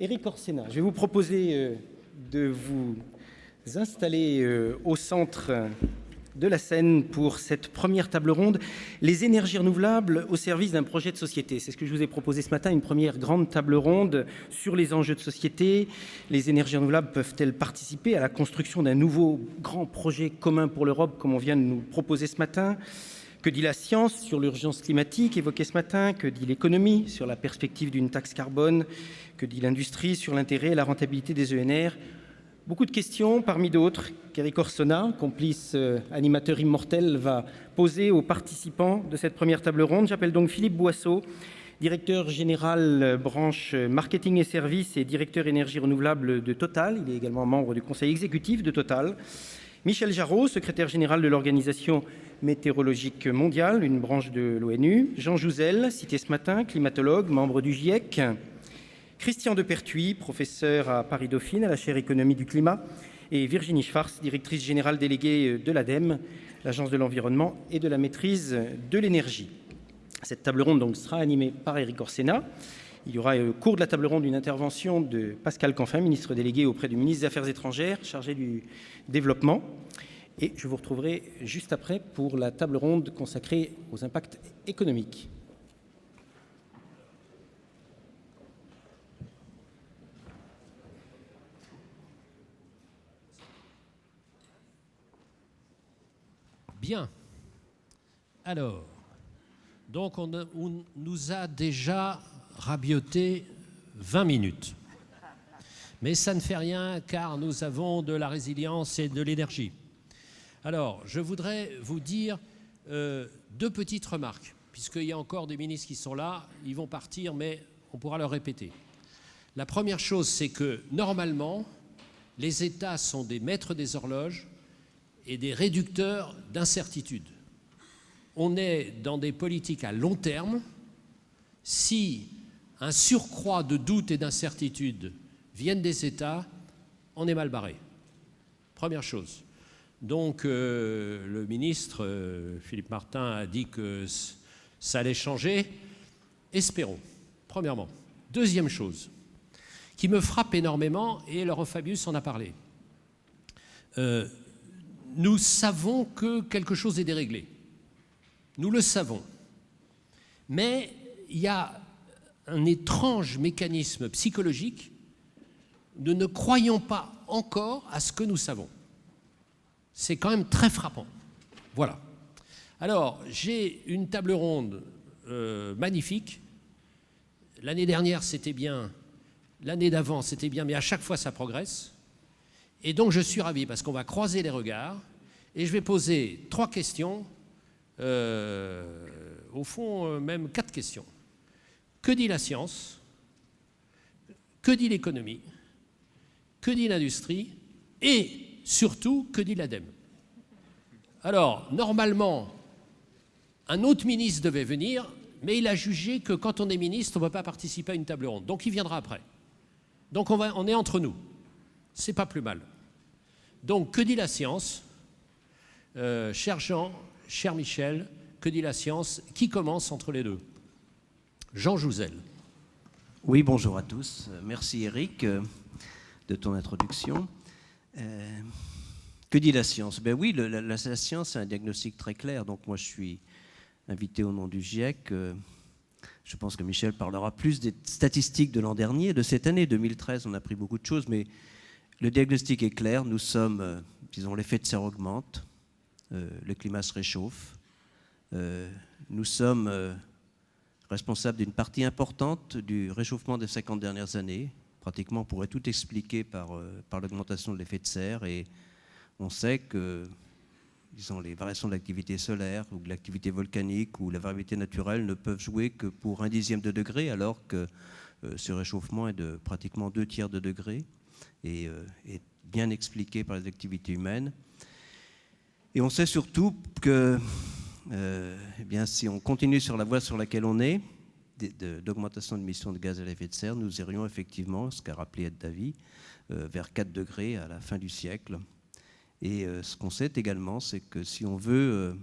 Éric Orsena, je vais vous proposer de vous installer au centre de la scène pour cette première table ronde, les énergies renouvelables au service d'un projet de société. C'est ce que je vous ai proposé ce matin, une première grande table ronde sur les enjeux de société. Les énergies renouvelables peuvent-elles participer à la construction d'un nouveau grand projet commun pour l'Europe, comme on vient de nous proposer ce matin ? Que dit la science sur l'urgence climatique évoquée ce matin? Que dit l'économie sur la perspective d'une taxe carbone? Que dit l'industrie sur l'intérêt et la rentabilité des ENR? Beaucoup de questions, parmi d'autres, qu'Éric Orsena, complice animateur immortel, va poser aux participants de cette première table ronde. J'appelle donc Philippe Boisseau, directeur général branche marketing et services et directeur énergie renouvelable de Total. Il est également membre du conseil exécutif de Total. Michel Jarraud, secrétaire général de l'Organisation météorologique mondiale, une branche de l'ONU. Jean Jouzel, cité ce matin, climatologue, membre du GIEC. Christian Depertuis, professeur à Paris-Dauphine à la chaire économie du climat, et Virginie Schwarz, directrice générale déléguée de l'ADEME, l'Agence de l'environnement et de la maîtrise de l'énergie. Cette table ronde donc sera animée par Éric Orsena. Il y aura au cours de la table ronde une intervention de Pascal Canfin, ministre délégué auprès du ministre des Affaires étrangères, chargé du développement. Et je vous retrouverai juste après pour la table ronde consacrée aux impacts économiques. Bien. Alors, donc on nous a déjà rabioté 20 minutes. Mais ça ne fait rien car nous avons de la résilience et de l'énergie. Alors, je voudrais vous dire deux petites remarques, puisqu'il y a encore des ministres qui sont là, ils vont partir, mais on pourra leur répéter. La première chose, c'est que normalement, les États sont des maîtres des horloges et des réducteurs d'incertitude. On est dans des politiques à long terme. Si un surcroît de doute et d'incertitude viennent des États, on est mal barré. Première chose. Donc, le ministre Philippe Martin a dit que ça allait changer. Espérons, premièrement. Deuxième chose, qui me frappe énormément, et Laurent Fabius en a parlé. Nous savons que quelque chose est déréglé. Nous le savons. Mais il y a un étrange mécanisme psychologique. Nous ne croyons pas encore à ce que nous savons. C'est quand même très frappant. Voilà. Alors, j'ai une table ronde magnifique. L'année dernière, c'était bien. L'année d'avant, c'était bien, mais à chaque fois, ça progresse. Et donc, je suis ravi parce qu'on va croiser les regards et je vais poser 3 questions, au fond, même 4 questions. Que dit la science? Que dit l'économie? Que dit l'industrie? Et surtout, que dit l'ADEME? Alors, normalement, un autre ministre devait venir, mais il a jugé que quand on est ministre, on ne peut pas participer à une table ronde. Donc, il viendra après. Donc, on est entre nous. C'est pas plus mal. Donc, que dit la science? Cher Jean, cher Michel, que dit la science? Qui commence entre les deux? Jean Jouzel. Oui, bonjour à tous. Merci Éric de ton introduction. Que dit la science? Ben oui, la science a un diagnostic très clair. Donc moi, je suis invité au nom du GIEC. Je pense que Michel parlera plus des statistiques de l'an dernier. De cette année 2013, on a appris beaucoup de choses, mais le diagnostic est clair. Nous sommes, disons, l'effet de serre augmente, le climat se réchauffe. Nous sommes responsables d'une partie importante du réchauffement des 50 dernières années. Pratiquement, on pourrait tout expliquer par l'augmentation de l'effet de serre. Et on sait que, disons, les variations de l'activité solaire ou de l'activité volcanique ou la variabilité naturelle ne peuvent jouer que pour 1/10 de degré, alors que ce réchauffement est de pratiquement 2/3 de degré et est bien expliqué par les activités humaines. Et on sait surtout que eh bien, si on continue sur la voie sur laquelle on est, d'augmentation de l'émission de gaz à effet de serre, nous irions effectivement, ce qu'a rappelé Ed Davy, vers 4 degrés à la fin du siècle. Et ce qu'on sait également, c'est que si on veut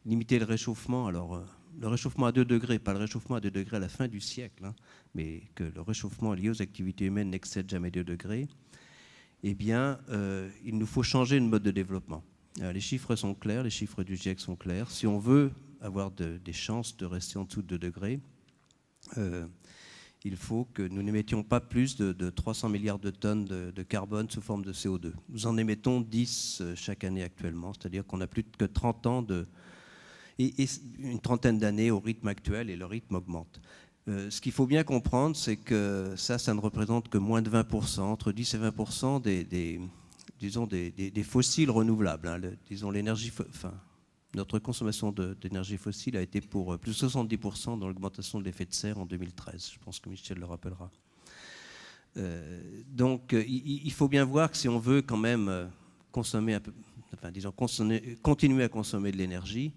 limiter le réchauffement, alors le réchauffement à 2 degrés, pas le réchauffement à 2 degrés à la fin du siècle, hein, mais que le réchauffement lié aux activités humaines n'excède jamais 2 degrés, eh bien, il nous faut changer de mode de développement. Les chiffres sont clairs, les chiffres du GIEC sont clairs. Si on veut avoir des chances de rester en dessous de 2 degrés, il faut que nous n'émettions pas plus de 300 milliards de tonnes de carbone sous forme de CO2. Nous en émettons 10 chaque année actuellement, c'est-à-dire qu'on a plus que 30 ans et une trentaine d'années au rythme actuel, et le rythme augmente. Ce qu'il faut bien comprendre, c'est que ça ne représente que moins de 20%, entre 10 et 20% des fossiles renouvelables. Hein. Disons l'énergie, notre consommation d'énergie fossile a été pour plus de 70% dans l'augmentation de l'effet de serre en 2013. Je pense que Michel le rappellera. Donc, il faut bien voir que si on veut quand même consommer un peu, continuer à consommer de l'énergie,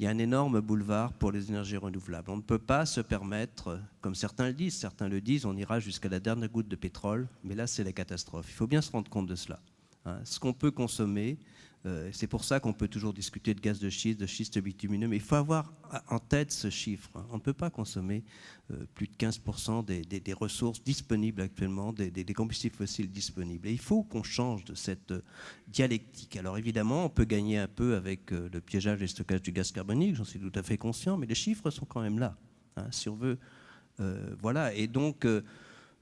il y a un énorme boulevard pour les énergies renouvelables. On ne peut pas se permettre, comme certains le disent, on ira jusqu'à la dernière goutte de pétrole, mais là, c'est la catastrophe. Il faut bien se rendre compte de cela. Hein. Ce qu'on peut consommer, c'est pour ça qu'on peut toujours discuter de gaz de schiste bitumineux, mais il faut avoir en tête ce chiffre. On ne peut pas consommer plus de 15% des ressources disponibles actuellement, des combustibles fossiles disponibles. Et il faut qu'on change de cette dialectique. Alors évidemment, on peut gagner un peu avec le piégeage et le stockage du gaz carbonique, j'en suis tout à fait conscient, mais les chiffres sont quand même là. Hein, si on veut, voilà. Et donc...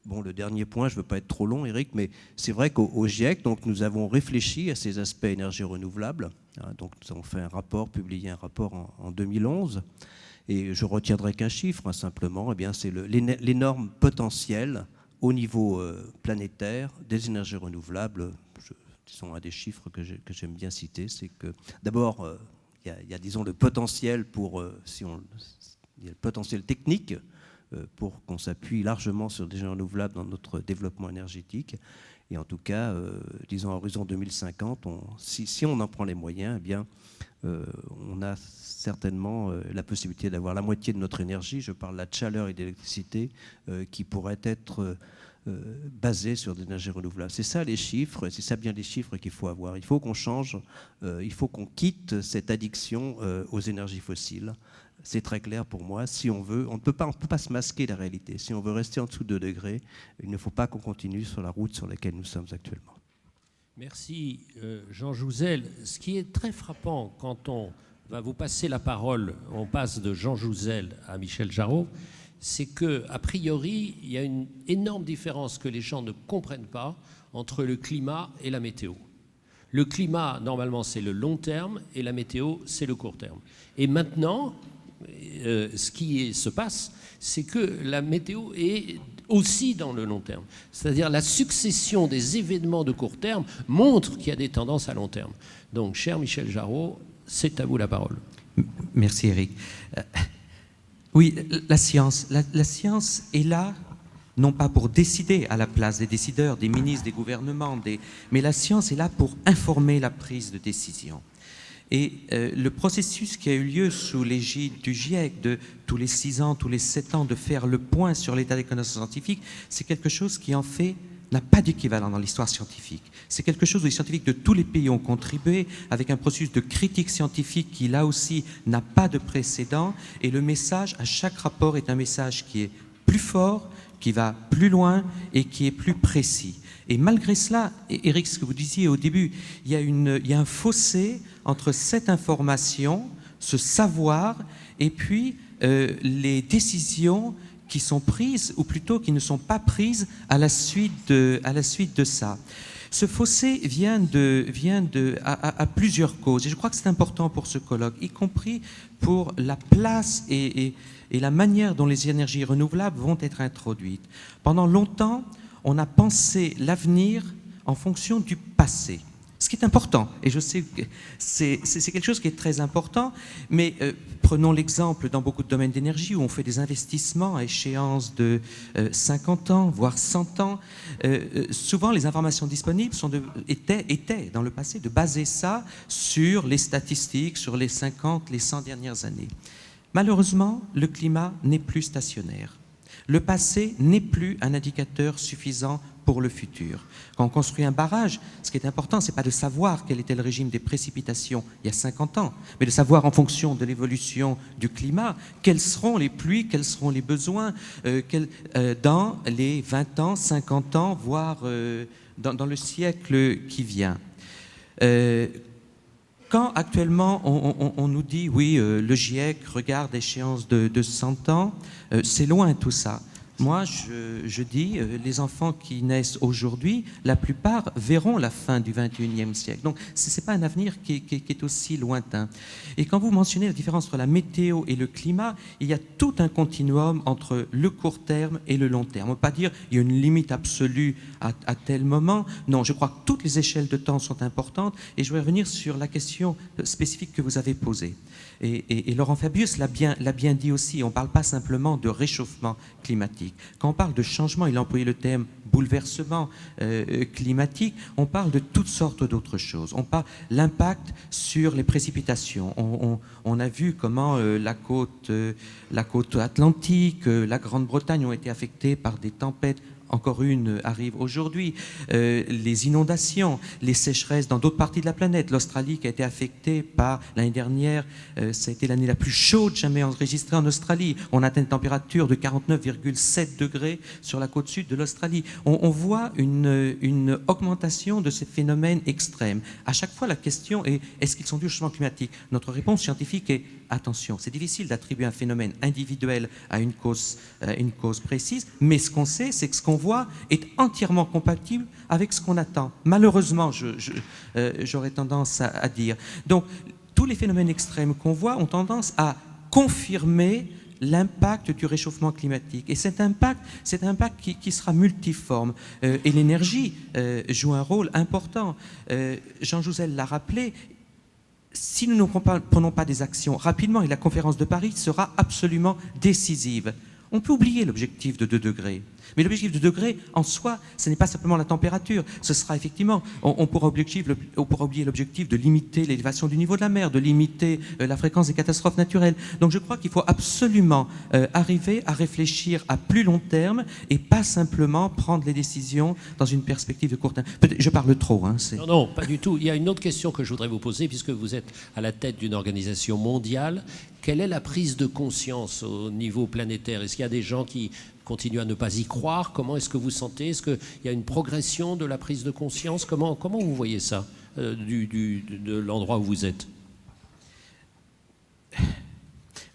Bon, le dernier point, je ne veux pas être trop long, Eric, mais c'est vrai qu'au GIEC, donc, nous avons réfléchi à ces aspects énergie renouvelable. Hein, donc, nous avons fait publié un rapport en 2011, et je retiendrai qu'un chiffre, hein, simplement. Eh bien, c'est l'énorme potentiel au niveau planétaire des énergies renouvelables. Disons, un des chiffres que j'aime bien citer, c'est que d'abord, il y a, disons, le potentiel il y a le potentiel technique pour qu'on s'appuie largement sur des énergies renouvelables dans notre développement énergétique. Et en tout cas, disons à horizon 2050, si on en prend les moyens, eh bien, on a certainement la possibilité d'avoir la moitié de notre énergie, je parle de la chaleur et de l'électricité, qui pourrait être basée sur des énergies renouvelables. C'est ça les chiffres, c'est ça bien les chiffres qu'il faut avoir. Il faut qu'on change, il faut qu'on quitte cette addiction aux énergies fossiles. C'est très clair pour moi. Si on veut, on ne peut pas se masquer la réalité. Si on veut rester en dessous de 2 degrés, il ne faut pas qu'on continue sur la route sur laquelle nous sommes actuellement. Merci Jean Jouzel. Ce qui est très frappant quand on va vous passer la parole, on passe de Jean Jouzel à Michel Jarraud, c'est qu'a priori, il y a une énorme différence que les gens ne comprennent pas entre le climat et la météo. Le climat, normalement, c'est le long terme et la météo, c'est le court terme. Et maintenant, ce qui se passe, c'est que la météo est aussi dans le long terme. C'est-à-dire la succession des événements de court terme montre qu'il y a des tendances à long terme. Donc, cher Michel Jarraud, c'est à vous la parole. Merci Eric. Oui, la science est là, non pas pour décider à la place des décideurs, des ministres, des gouvernements, mais la science est là pour informer la prise de décision. Et le processus qui a eu lieu sous l'égide du GIEC de tous les 6 ans, tous les 7 ans, de faire le point sur l'état des connaissances scientifiques, c'est quelque chose qui en fait n'a pas d'équivalent dans l'histoire scientifique. C'est quelque chose où les scientifiques de tous les pays ont contribué avec un processus de critique scientifique qui, là aussi, n'a pas de précédent. Et le message à chaque rapport est un message qui est plus fort, qui va plus loin et qui est plus précis. Et malgré cela, Eric, ce que vous disiez au début, il y a un fossé entre cette information, ce savoir, et puis les décisions qui sont prises, ou plutôt qui ne sont pas prises à la suite de ça. Ce fossé vient à plusieurs causes, et je crois que c'est important pour ce colloque, y compris pour la place et la manière dont les énergies renouvelables vont être introduites. Pendant longtemps, on a pensé l'avenir en fonction du passé, ce qui est important, et je sais que c'est quelque chose qui est très important, mais prenons l'exemple dans beaucoup de domaines d'énergie où on fait des investissements à échéance de 50 ans, voire 100 ans. Souvent, les informations disponibles étaient dans le passé de baser ça sur les statistiques, sur les 50, les 100 dernières années. Malheureusement, le climat n'est plus stationnaire. Le passé n'est plus un indicateur suffisant pour le futur. Quand on construit un barrage, ce qui est important, ce n'est pas de savoir quel était le régime des précipitations il y a 50 ans, mais de savoir en fonction de l'évolution du climat, quelles seront les pluies, quels seront les besoins dans les 20 ans, 50 ans, voire dans le siècle qui vient. Quand actuellement on nous dit, oui, le GIEC regarde l'échéance de 100 ans, c'est loin tout ça. Moi, je dis, les enfants qui naissent aujourd'hui, la plupart verront la fin du XXIe siècle. Donc, ce n'est pas un avenir qui est aussi lointain. Et quand vous mentionnez la différence entre la météo et le climat, il y a tout un continuum entre le court terme et le long terme. On ne peut pas dire qu'il y a une limite absolue à tel moment. Non, je crois que toutes les échelles de temps sont importantes. Et je vais revenir sur la question spécifique que vous avez posée. Et Laurent Fabius l'a bien dit aussi, on ne parle pas simplement de réchauffement climatique. Quand on parle de changement, il a employé le terme bouleversement climatique, on parle de toutes sortes d'autres choses. On parle de l'impact sur les précipitations. On a vu comment la côte atlantique, la Grande-Bretagne ont été affectées par des tempêtes. Encore une arrive aujourd'hui. Les inondations, les sécheresses dans d'autres parties de la planète. L'Australie qui a été affectée par, l'année dernière, ça a été l'année la plus chaude jamais enregistrée en Australie. On atteint une température de 49,7 degrés sur la côte sud de l'Australie. On voit une augmentation de ces phénomènes extrêmes. À chaque fois, la question est, est-ce qu'ils sont dus au changement climatique? Notre réponse scientifique est, attention, c'est difficile d'attribuer un phénomène individuel à une cause précise, mais ce qu'on sait, c'est que ce qu'on voit est entièrement compatible avec ce qu'on attend. Malheureusement, j'aurais tendance à dire. Donc, tous les phénomènes extrêmes qu'on voit ont tendance à confirmer l'impact du réchauffement climatique. Et cet impact qui sera multiforme. Et l'énergie joue un rôle important. Jean Jouzel l'a rappelé, si nous ne prenons pas des actions rapidement, et la conférence de Paris sera absolument décisive. On peut oublier l'objectif de 2 degrés. Mais l'objectif de 2 degrés, en soi, ce n'est pas simplement la température. Ce sera effectivement, on pourra oublier l'objectif de limiter l'élévation du niveau de la mer, de limiter la fréquence des catastrophes naturelles. Donc je crois qu'il faut absolument arriver à réfléchir à plus long terme et pas simplement prendre les décisions dans une perspective de court terme. Je parle trop. Non, pas du tout. Il y a une autre question que je voudrais vous poser, puisque vous êtes à la tête d'une organisation mondiale. Quelle est la prise de conscience au niveau planétaire? Est-ce qu'il y a des gens qui continuent à ne pas y croire? Comment est-ce que vous sentez? Est-ce qu'il y a une progression de la prise de conscience? Comment vous voyez ça de l'endroit où vous êtes?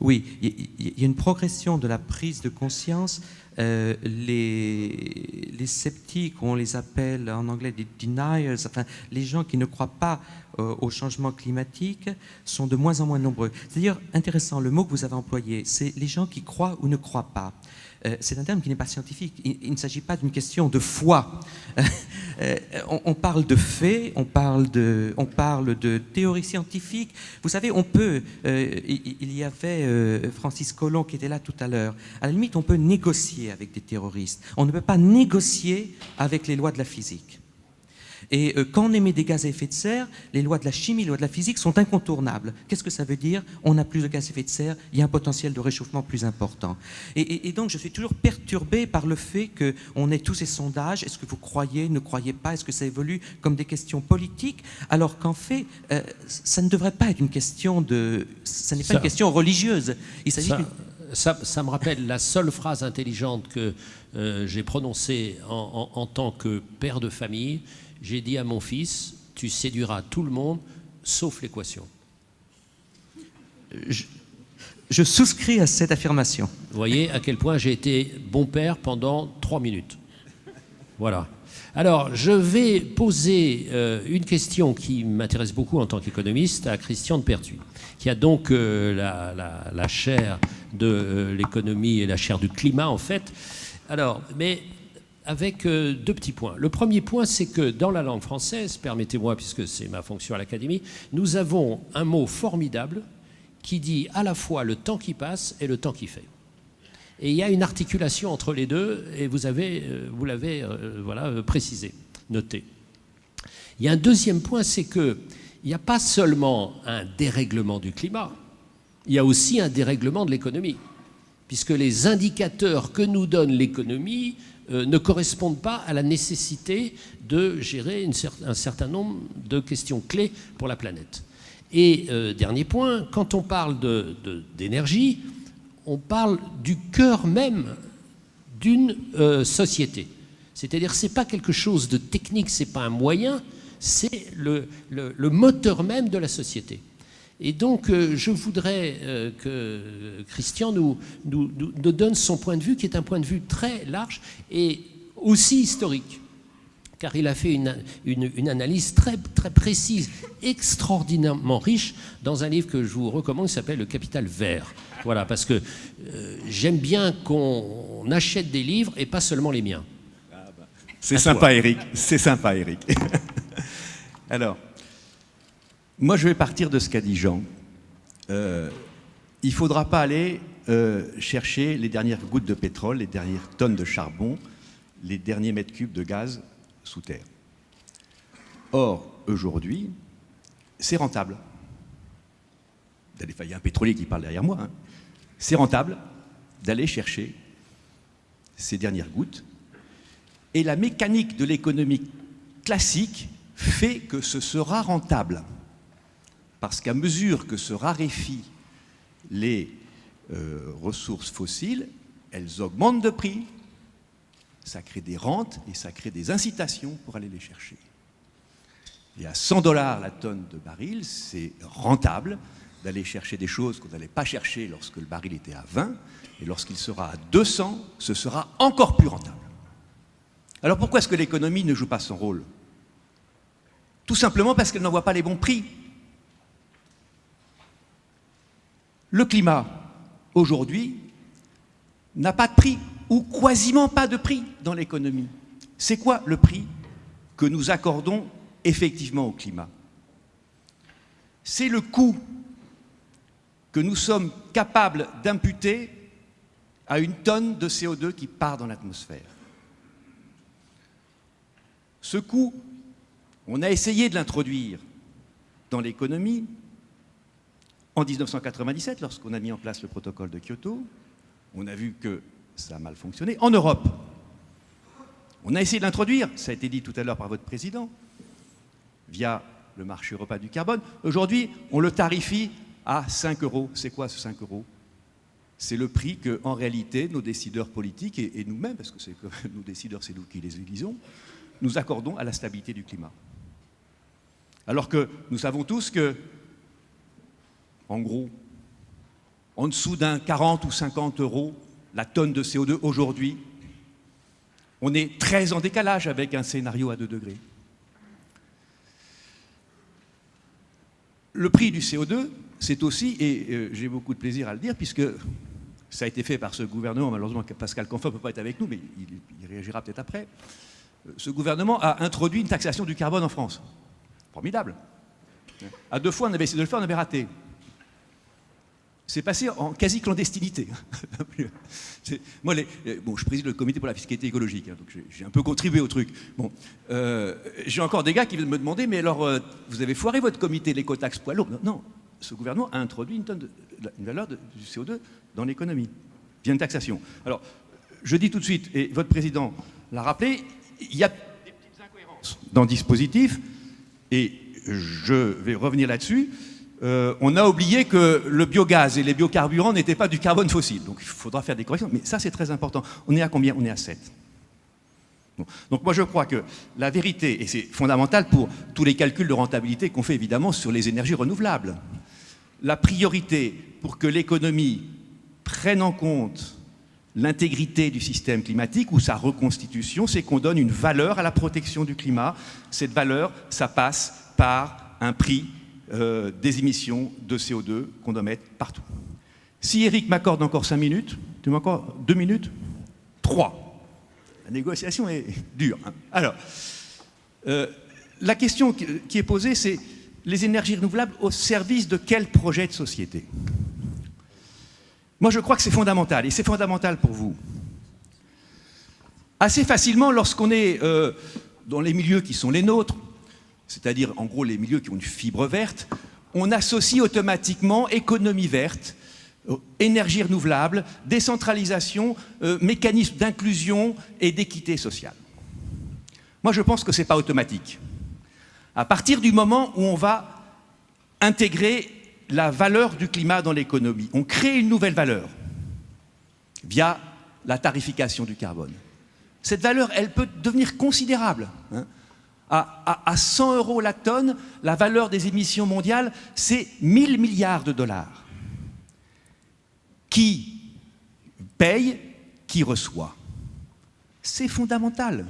Oui, il y a une progression de la prise de conscience. Les sceptiques, on les appelle en anglais des deniers, enfin, les gens qui ne croient pas au changement climatique sont de moins en moins nombreux. C'est d'ailleurs intéressant, le mot que vous avez employé, c'est les gens qui croient ou ne croient pas. C'est un terme qui n'est pas scientifique. Il ne s'agit pas d'une question de foi. On parle de faits, on parle de théories scientifiques. Vous savez, il y avait Francis Collomb qui était là tout à l'heure. À la limite, on peut négocier avec des terroristes. On ne peut pas négocier avec les lois de la physique. Et quand on émet des gaz à effet de serre, les lois de la chimie, les lois de la physique sont incontournables. Qu'est-ce que ça veut dire? On a plus de gaz à effet de serre, il y a un potentiel de réchauffement plus important. Et donc je suis toujours perturbé par le fait qu'on ait tous ces sondages. Est-ce que vous croyez, ne croyez pas? Est-ce que ça évolue comme des questions politiques? Alors qu'en fait, ça ne devrait pas être une question ça n'est pas une question religieuse. Il s'agit Ça me rappelle la seule phrase intelligente que j'ai prononcée en tant que père de famille. J'ai dit à mon fils, tu séduiras tout le monde, sauf l'équation. Je souscris à cette affirmation. Vous voyez à quel point j'ai été bon père pendant 3 minutes. Voilà. Alors, je vais poser une question qui m'intéresse beaucoup en tant qu'économiste à Christian de Pertuis, qui a donc la chaire de l'économie et la chaire du climat, en fait. Alors, mais avec 2 petits points. Le premier point, c'est que dans la langue française, permettez-moi, puisque c'est ma fonction à l'Académie, nous avons un mot formidable qui dit à la fois le temps qui passe et le temps qui fait. Et il y a une articulation entre les deux, et vous l'avez précisé, noté. Il y a un deuxième point, c'est qu'il n'y a pas seulement un dérèglement du climat, il y a aussi un dérèglement de l'économie. puisque les indicateurs que nous donne l'économie ne correspondent pas à la nécessité de gérer un certain nombre de questions clés pour la planète. Et dernier point, quand on parle d'énergie, on parle du cœur même d'une société. C'est-à-dire, ce n'est pas quelque chose de technique, ce n'est pas un moyen, c'est le moteur même de la société. Et donc, je voudrais que Christian nous donne son point de vue, qui est un point de vue très large et aussi historique, car il a fait une analyse très, très précise, extraordinairement riche, dans un livre que je vous recommande, qui s'appelle « Le Capital vert ». Voilà, parce que j'aime bien qu'on achète des livres et pas seulement les miens. C'est sympa, Eric. C'est sympa, Eric. Alors, moi, je vais partir de ce qu'a dit Jean. Il ne faudra pas aller chercher les dernières gouttes de pétrole, les dernières tonnes de charbon, les derniers mètres cubes de gaz sous terre. Or, aujourd'hui, c'est rentable. Il y a un pétrolier qui parle derrière moi. Hein. C'est rentable d'aller chercher ces dernières gouttes. Et la mécanique de l'économie classique fait que ce sera rentable. Parce qu'à mesure que se raréfient les ressources fossiles, elles augmentent de prix. Ça crée des rentes et ça crée des incitations pour aller les chercher. Et à 100 $ la tonne de baril, c'est rentable d'aller chercher des choses qu'on n'allait pas chercher lorsque le baril était à 20, et lorsqu'il sera à 200, ce sera encore plus rentable. Alors pourquoi est-ce que l'économie ne joue pas son rôle? Tout simplement parce qu'elle n'envoie pas les bons prix. Le climat, aujourd'hui, n'a pas de prix, ou quasiment pas de prix dans l'économie. C'est quoi le prix que nous accordons effectivement au climat? C'est le coût que nous sommes capables d'imputer à une tonne de CO2 qui part dans l'atmosphère. Ce coût, on a essayé de l'introduire dans l'économie en 1997, lorsqu'on a mis en place le protocole de Kyoto. On a vu que ça a mal fonctionné. En Europe, on a essayé de l'introduire, ça a été dit tout à l'heure par votre président, via le marché européen du carbone. Aujourd'hui, on le tarifie à 5 €. C'est quoi ce 5 €? C'est le prix que, en réalité, nos décideurs politiques et nous-mêmes, parce que nos décideurs, c'est nous qui les élisons, nous accordons à la stabilité du climat. Alors que nous savons tous que, en gros, en dessous d'un 40 ou 50 € la tonne de CO2 aujourd'hui, on est très en décalage avec un scénario à 2 degrés. Le prix du CO2, c'est aussi, et j'ai beaucoup de plaisir à le dire, puisque ça a été fait par ce gouvernement, malheureusement Pascal Canfin ne peut pas être avec nous, mais il réagira peut-être après. Ce gouvernement a introduit une taxation du carbone en France. Formidable. À 2 fois, on avait essayé de le faire, on avait raté. C'est passé en quasi-clandestinité. Moi, je préside le comité pour la fiscalité écologique, hein, donc j'ai un peu contribué au truc. Bon, j'ai encore des gars qui viennent me demander, mais alors, vous avez foiré votre comité, l'écotaxe poids lourd. Non, ce gouvernement a introduit une valeur du CO2 dans l'économie, via une taxation. Alors, je dis tout de suite, et votre président l'a rappelé, il y a des petites incohérences dans le dispositif, et je vais revenir là-dessus. On a oublié que le biogaz et les biocarburants n'étaient pas du carbone fossile. Donc il faudra faire des corrections. Mais ça, c'est très important. On est à combien? On est à 7. Bon. Donc moi, je crois que la vérité, et c'est fondamental pour tous les calculs de rentabilité qu'on fait évidemment sur les énergies renouvelables, la priorité pour que l'économie prenne en compte l'intégrité du système climatique ou sa reconstitution, c'est qu'on donne une valeur à la protection du climat. Cette valeur, ça passe par un prix des émissions de CO2 qu'on doit mettre partout. Si Eric m'accorde encore 5 minutes, tu m'accordes 2 minutes? 3. La négociation est dure. Hein. Alors, la question qui est posée, c'est les énergies renouvelables au service de quel projet de société? Moi, je crois que c'est fondamental, et c'est fondamental pour vous. Assez facilement, lorsqu'on est dans les milieux qui sont les nôtres, c'est-à-dire en gros les milieux qui ont une fibre verte, on associe automatiquement économie verte, énergie renouvelable, décentralisation, mécanisme d'inclusion et d'équité sociale. Moi, je pense que ce n'est pas automatique. À partir du moment où on va intégrer la valeur du climat dans l'économie, on crée une nouvelle valeur via la tarification du carbone. Cette valeur, elle peut devenir considérable. Hein. À 100 € la tonne, la valeur des émissions mondiales, c'est 1000 milliards de dollars. Qui paye, qui reçoit. C'est fondamental.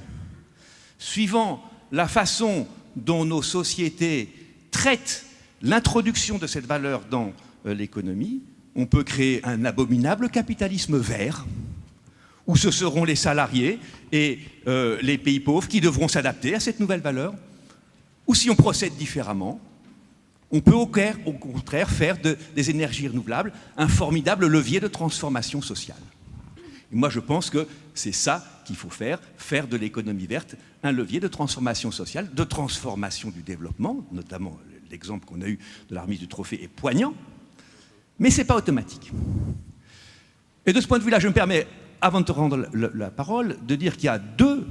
Suivant la façon dont nos sociétés traitent l'introduction de cette valeur dans l'économie, on peut créer un abominable capitalisme vert, où ce seront les salariés et les pays pauvres qui devront s'adapter à cette nouvelle valeur. Ou si on procède différemment, on peut au contraire faire des énergies renouvelables un formidable levier de transformation sociale. Et moi, je pense que c'est ça qu'il faut faire de l'économie verte un levier de transformation sociale, de transformation du développement, notamment l'exemple qu'on a eu de la remise du trophée est poignant, mais ce n'est pas automatique. Et de ce point de vue-là, je me permets, avant de te rendre la parole, de dire qu'il y a deux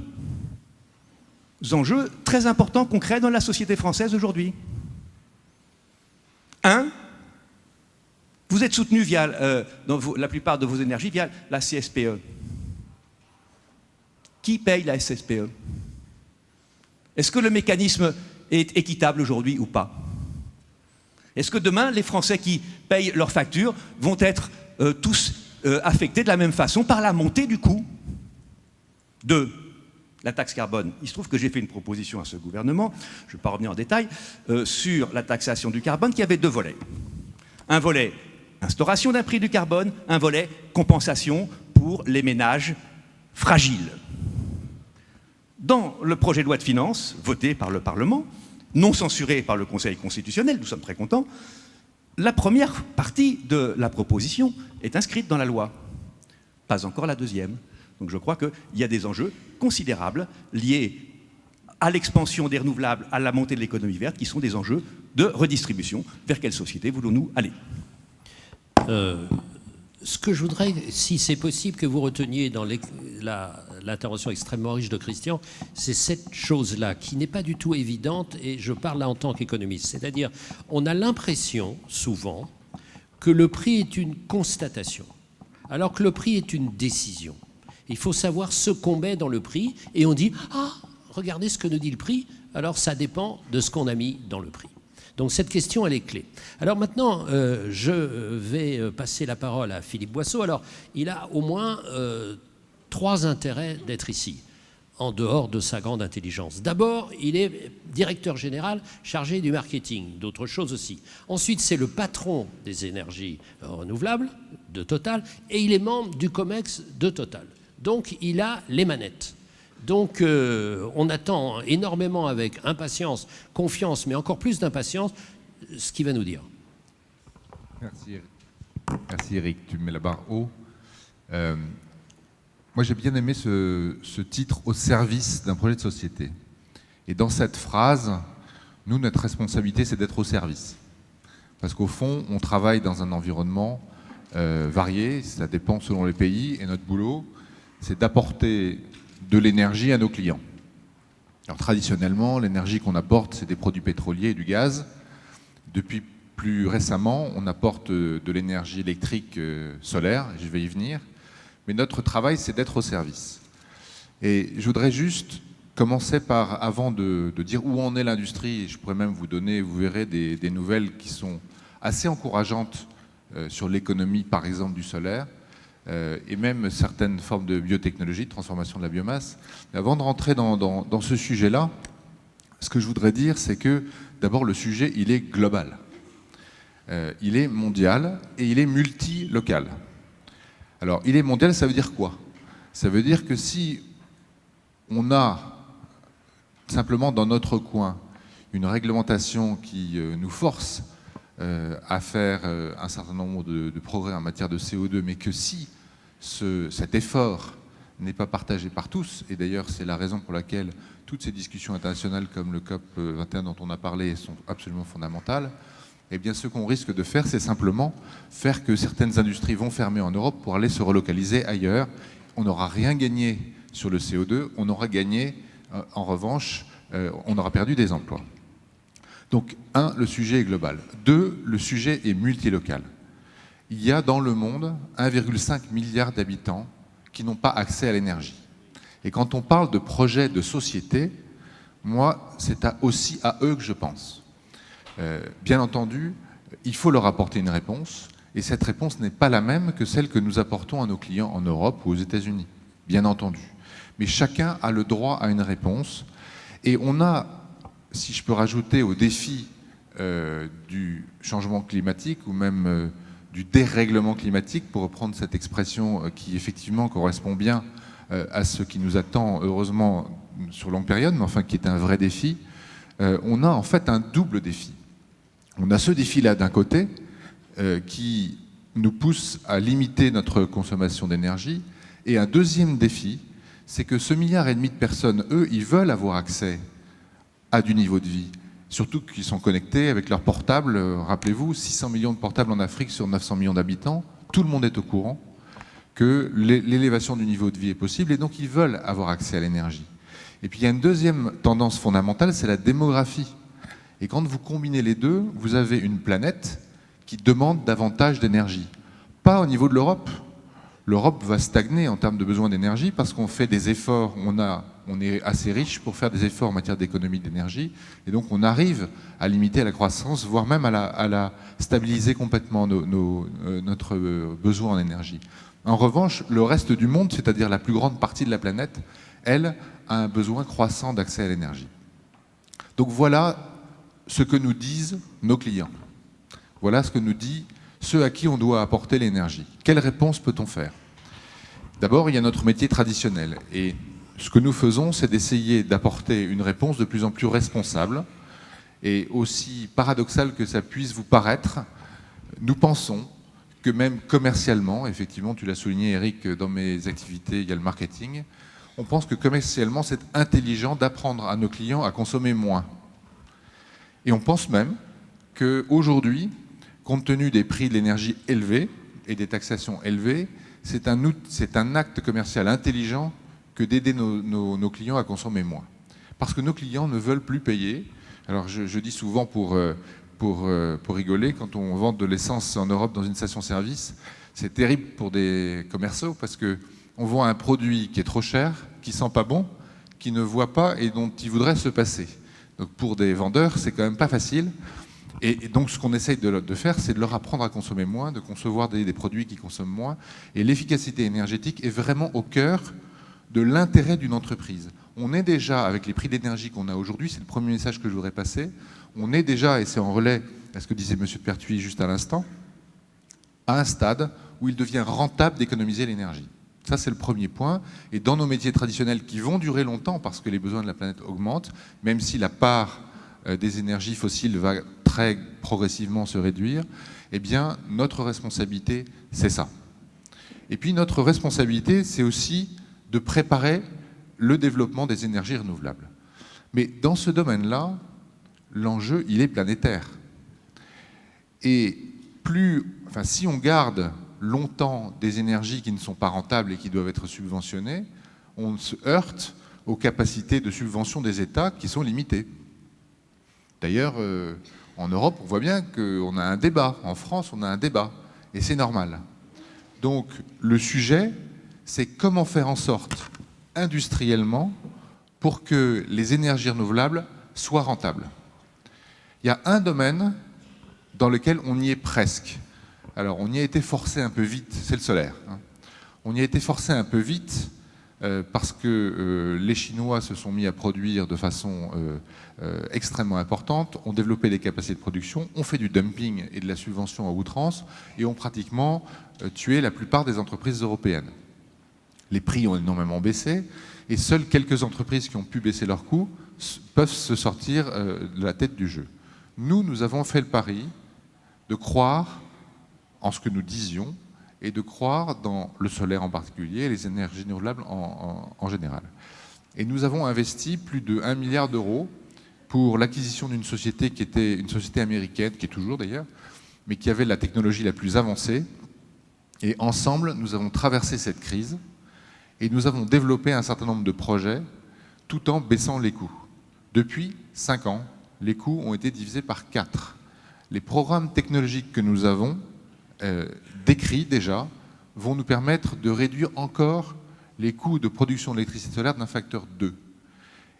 enjeux très importants concrets dans la société française aujourd'hui. Un, vous êtes soutenu dans la plupart de vos énergies via la CSPE. Qui paye la CSPE? Est-ce que le mécanisme est équitable aujourd'hui ou pas? Est-ce que demain, les Français qui payent leurs factures vont être tous affectés de la même façon par la montée du coût de la taxe carbone? Il se trouve que j'ai fait une proposition à ce gouvernement, je ne vais pas revenir en détail, sur la taxation du carbone qui avait deux volets. Un volet instauration d'un prix du carbone, un volet compensation pour les ménages fragiles. Dans le projet de loi de finances voté par le Parlement, non censuré par le Conseil constitutionnel, nous sommes très contents, la première partie de la proposition est inscrite dans la loi, pas encore la deuxième. Donc je crois qu'il y a des enjeux considérables liés à l'expansion des renouvelables, à la montée de l'économie verte, qui sont des enjeux de redistribution. Vers quelle société voulons-nous aller ? Ce que je voudrais, si c'est possible, que vous reteniez dans l'intervention extrêmement riche de Christian, c'est cette chose-là qui n'est pas du tout évidente, et je parle là en tant qu'économiste. C'est-à-dire, on a l'impression, souvent, que le prix est une constatation, alors que le prix est une décision. Il faut savoir ce qu'on met dans le prix, et on dit « Ah, regardez ce que nous dit le prix », alors ça dépend de ce qu'on a mis dans le prix. Donc cette question, elle est clé. Alors maintenant, je vais passer la parole à Philippe Boisseau. Alors, il a au moins 3 intérêts d'être ici, en dehors de sa grande intelligence. D'abord, il est directeur général chargé du marketing, d'autres choses aussi. Ensuite, c'est le patron des énergies renouvelables de Total, et il est membre du COMEX de Total. Donc, il a les manettes. Donc, on attend énormément avec impatience, confiance, mais encore plus d'impatience, ce qu'il va nous dire. Merci, Eric. Merci, Eric. Tu me mets la barre haut. Moi, j'ai bien aimé ce titre « Au service d'un projet de société ». Et dans cette phrase, nous, notre responsabilité, c'est d'être au service. Parce qu'au fond, on travaille dans un environnement varié, ça dépend selon les pays, et notre boulot, c'est d'apporter de l'énergie à nos clients. Alors traditionnellement, l'énergie qu'on apporte, c'est des produits pétroliers et du gaz. Depuis plus récemment, on apporte de l'énergie électrique solaire, je vais y venir. Mais notre travail, c'est d'être au service. Et je voudrais juste commencer par, avant de dire où en est l'industrie, et je pourrais même vous donner, vous verrez, des nouvelles qui sont assez encourageantes sur l'économie, par exemple, du solaire, et même certaines formes de biotechnologie, de transformation de la biomasse. Mais avant de rentrer dans ce sujet-là, ce que je voudrais dire, c'est que d'abord le sujet, il est global. Il est mondial et il est multilocal. Alors, il est mondial, ça veut dire quoi? Ça veut dire que si on a simplement dans notre coin une réglementation qui nous force à faire un certain nombre de progrès en matière de CO2, mais que si cet effort n'est pas partagé par tous, et d'ailleurs c'est la raison pour laquelle toutes ces discussions internationales comme le COP 21 dont on a parlé sont absolument fondamentales, eh bien ce qu'on risque de faire, c'est simplement faire que certaines industries vont fermer en Europe pour aller se relocaliser ailleurs. On n'aura rien gagné sur le CO2, on aura gagné, en revanche, on aura perdu des emplois. Donc, 1, le sujet est global. 2, le sujet est multilocal. Il y a dans le monde 1,5 milliard d'habitants qui n'ont pas accès à l'énergie. Et quand on parle de projets de société, moi, c'est aussi à eux que je pense. Bien entendu, il faut leur apporter une réponse, et cette réponse n'est pas la même que celle que nous apportons à nos clients en Europe ou aux États-Unis, bien entendu. Mais chacun a le droit à une réponse, et on a, si je peux rajouter au défi du changement climatique ou même du dérèglement climatique, pour reprendre cette expression qui effectivement correspond bien à ce qui nous attend heureusement sur longue période, mais enfin qui est un vrai défi, on a en fait un double défi. On a ce défi-là d'un côté qui nous pousse à limiter notre consommation d'énergie, et un deuxième défi, c'est que ce 1,5 milliard de personnes, eux, ils veulent avoir accès à du niveau de vie, surtout qu'ils sont connectés avec leurs portables. Rappelez-vous, 600 millions de portables en Afrique sur 900 millions d'habitants, tout le monde est au courant que l'élévation du niveau de vie est possible, et donc ils veulent avoir accès à l'énergie. Et puis il y a une deuxième tendance fondamentale, c'est la démographie. Et quand vous combinez les deux, vous avez une planète qui demande davantage d'énergie. Pas au niveau de l'Europe. L'Europe va stagner en termes de besoin d'énergie parce qu'on fait des efforts, on est assez riche pour faire des efforts en matière d'économie d'énergie, et donc on arrive à limiter la croissance, voire même à la stabiliser complètement notre besoin en énergie. En revanche, le reste du monde, c'est-à-dire la plus grande partie de la planète, elle, a un besoin croissant d'accès à l'énergie. Donc voilà ce que nous disent nos clients. Voilà ce que nous disent ceux à qui on doit apporter l'énergie. Quelle réponse peut-on faire? D'abord, il y a notre métier traditionnel. Et ce que nous faisons, c'est d'essayer d'apporter une réponse de plus en plus responsable. Et aussi paradoxal que ça puisse vous paraître, nous pensons que même commercialement, effectivement, tu l'as souligné Eric, dans mes activités, il y a le marketing, on pense que commercialement, c'est intelligent d'apprendre à nos clients à consommer moins. Et on pense même qu'aujourd'hui, compte tenu des prix de l'énergie élevés et des taxations élevées, c'est un acte commercial intelligent que d'aider nos clients à consommer moins. Parce que nos clients ne veulent plus payer. Alors je dis souvent pour rigoler, quand on vend de l'essence en Europe dans une station-service, c'est terrible pour des commerciaux parce qu'on vend un produit qui est trop cher, qui sent pas bon, qui ne voit pas et dont ils voudraient se passer. Donc pour des vendeurs, c'est quand même pas facile. Et donc ce qu'on essaye de faire, c'est de leur apprendre à consommer moins, de concevoir des produits qui consomment moins. Et l'efficacité énergétique est vraiment au cœur de l'intérêt d'une entreprise. On est déjà, avec les prix d'énergie qu'on a aujourd'hui, c'est le premier message que je voudrais passer, on est déjà, et c'est en relais à ce que disait M. de Pertuis juste à l'instant, à un stade où il devient rentable d'économiser l'énergie. Ça, c'est le premier point. Et dans nos métiers traditionnels qui vont durer longtemps parce que les besoins de la planète augmentent, même si la part des énergies fossiles va très progressivement se réduire, eh bien, notre responsabilité, c'est ça. Et puis, notre responsabilité, c'est aussi de préparer le développement des énergies renouvelables. Mais dans ce domaine-là, l'enjeu, il est planétaire. Et si on garde longtemps des énergies qui ne sont pas rentables et qui doivent être subventionnées, on se heurte aux capacités de subvention des États qui sont limitées. D'ailleurs, en Europe, on voit bien qu'on a un débat. En France, on a un débat. Et c'est normal. Donc, le sujet, c'est comment faire en sorte, industriellement, pour que les énergies renouvelables soient rentables. Il y a un domaine dans lequel on y est presque. Alors, on y a été forcé un peu vite, c'est le solaire. On y a été forcé un peu vite parce que les Chinois se sont mis à produire de façon extrêmement importante, ont développé des capacités de production, ont fait du dumping et de la subvention à outrance et ont pratiquement tué la plupart des entreprises européennes. Les prix ont énormément baissé et seules quelques entreprises qui ont pu baisser leurs coûts peuvent se sortir de la tête du jeu. Nous avons fait le pari de croire en ce que nous disions et de croire dans le solaire en particulier et les énergies renouvelables en général. Et nous avons investi plus de 1 milliard d'euros pour l'acquisition d'une société qui était une société américaine, qui est toujours d'ailleurs, mais qui avait la technologie la plus avancée. Et ensemble, nous avons traversé cette crise et nous avons développé un certain nombre de projets tout en baissant les coûts. Depuis 5 ans, les coûts ont été divisés par 4. Les programmes technologiques que nous avons décrits déjà vont nous permettre de réduire encore les coûts de production d'électricité solaire d'un facteur 2.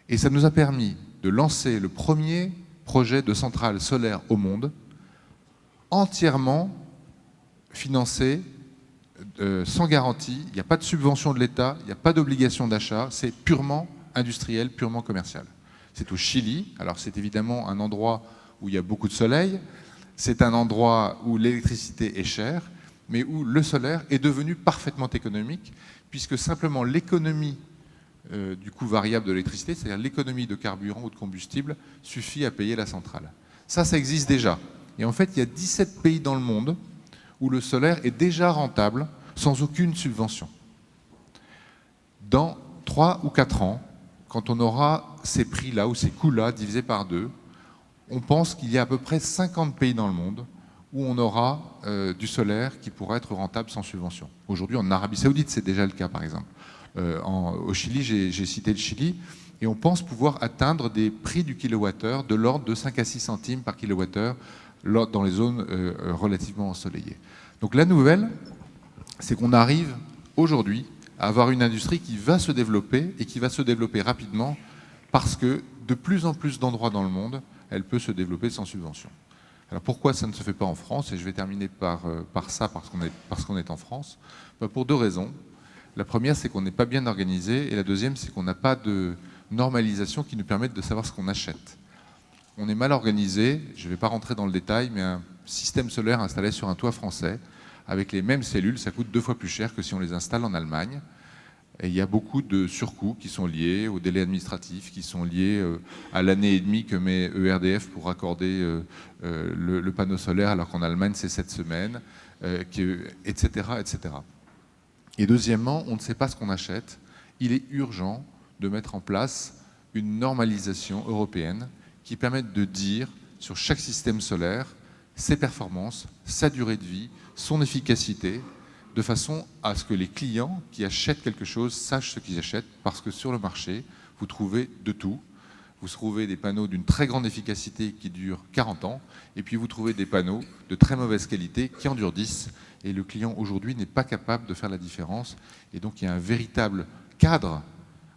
Et ça nous a permis de lancer le premier projet de centrale solaire au monde, entièrement financé, sans garantie, il n'y a pas de subvention de l'État, il n'y a pas d'obligation d'achat, c'est purement industriel, purement commercial. C'est au Chili, alors c'est évidemment un endroit où il y a beaucoup de soleil, c'est un endroit où l'électricité est chère, mais où le solaire est devenu parfaitement économique, puisque simplement l'économie du coût variable de l'électricité, c'est-à-dire l'économie de carburant ou de combustible, suffit à payer la centrale. Ça existe déjà. Et en fait, il y a 17 pays dans le monde où le solaire est déjà rentable sans aucune subvention. Dans 3 ou 4 ans, quand on aura ces prix-là ou ces coûts-là divisés par 2, on pense qu'il y a à peu près 50 pays dans le monde où on aura du solaire qui pourra être rentable sans subvention. Aujourd'hui, en Arabie Saoudite, c'est déjà le cas, par exemple. Au Chili, j'ai cité le Chili, et on pense pouvoir atteindre des prix du kilowattheure de l'ordre de 5 à 6 centimes par kilowattheure dans les zones relativement ensoleillées. Donc la nouvelle, c'est qu'on arrive aujourd'hui à avoir une industrie qui va se développer et qui va se développer rapidement parce que de plus en plus d'endroits dans le monde, elle peut se développer sans subvention. Alors pourquoi ça ne se fait pas en France? Et je vais terminer par ça parce qu'on est en France. Pour 2 raisons. La première, c'est qu'on n'est pas bien organisé, et la deuxième, c'est qu'on n'a pas de normalisation qui nous permette de savoir ce qu'on achète. On est mal organisé, je ne vais pas rentrer dans le détail, mais un système solaire installé sur un toit français, avec les mêmes cellules, ça coûte 2 fois plus cher que si on les installe en Allemagne. Et il y a beaucoup de surcoûts qui sont liés au délai administratif, qui sont liés à l'année et demie que met ERDF pour raccorder le panneau solaire, alors qu'en Allemagne, c'est 7 semaines, etc., etc. Et deuxièmement, on ne sait pas ce qu'on achète. Il est urgent de mettre en place une normalisation européenne qui permette de dire sur chaque système solaire ses performances, sa durée de vie, son efficacité, de façon à ce que les clients qui achètent quelque chose sachent ce qu'ils achètent, parce que sur le marché, vous trouvez de tout. Vous trouvez des panneaux d'une très grande efficacité qui durent 40 ans, et puis vous trouvez des panneaux de très mauvaise qualité qui en durent 10, et le client aujourd'hui n'est pas capable de faire la différence. Et donc il y a un véritable cadre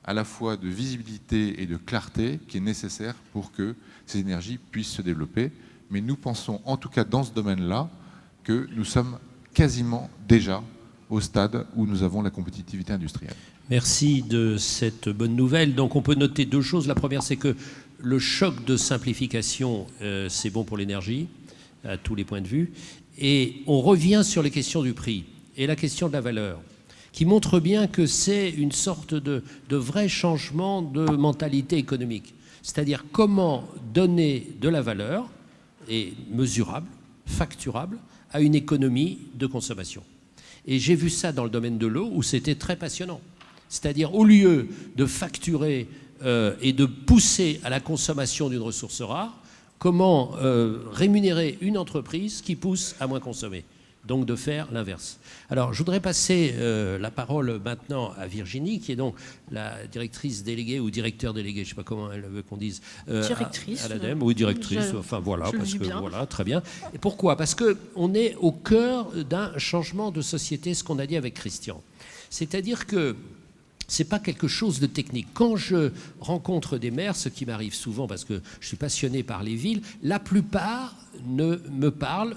à la fois de visibilité et de clarté qui est nécessaire pour que ces énergies puissent se développer. Mais nous pensons, en tout cas dans ce domaine-là, que nous sommes quasiment déjà au stade où nous avons la compétitivité industrielle. Merci de cette bonne nouvelle. Donc on peut noter 2 choses. La première, c'est que le choc de simplification, c'est bon pour l'énergie, à tous les points de vue. Et on revient sur les questions du prix et la question de la valeur, qui montre bien que c'est une sorte de vrai changement de mentalité économique. C'est-à-dire comment donner de la valeur, et mesurable, facturable, à une économie de consommation. Et j'ai vu ça dans le domaine de l'eau, où c'était très passionnant. C'est-à-dire, au lieu de facturer et de pousser à la consommation d'une ressource rare, comment rémunérer une entreprise qui pousse à moins consommer. Donc de faire l'inverse. Alors je voudrais passer la parole maintenant à Virginie, qui est donc la directrice déléguée ou directeur délégué, je ne sais pas comment elle veut qu'on dise, directrice, à l'ADEME, ou directrice, enfin voilà, parce que bien. voilà, très bien. Et pourquoi? Parce qu'on est au cœur d'un changement de société, ce qu'on a dit avec Christian. C'est-à-dire que ce n'est pas quelque chose de technique. Quand je rencontre des maires, ce qui m'arrive souvent parce que je suis passionné par les villes, la plupart me parlent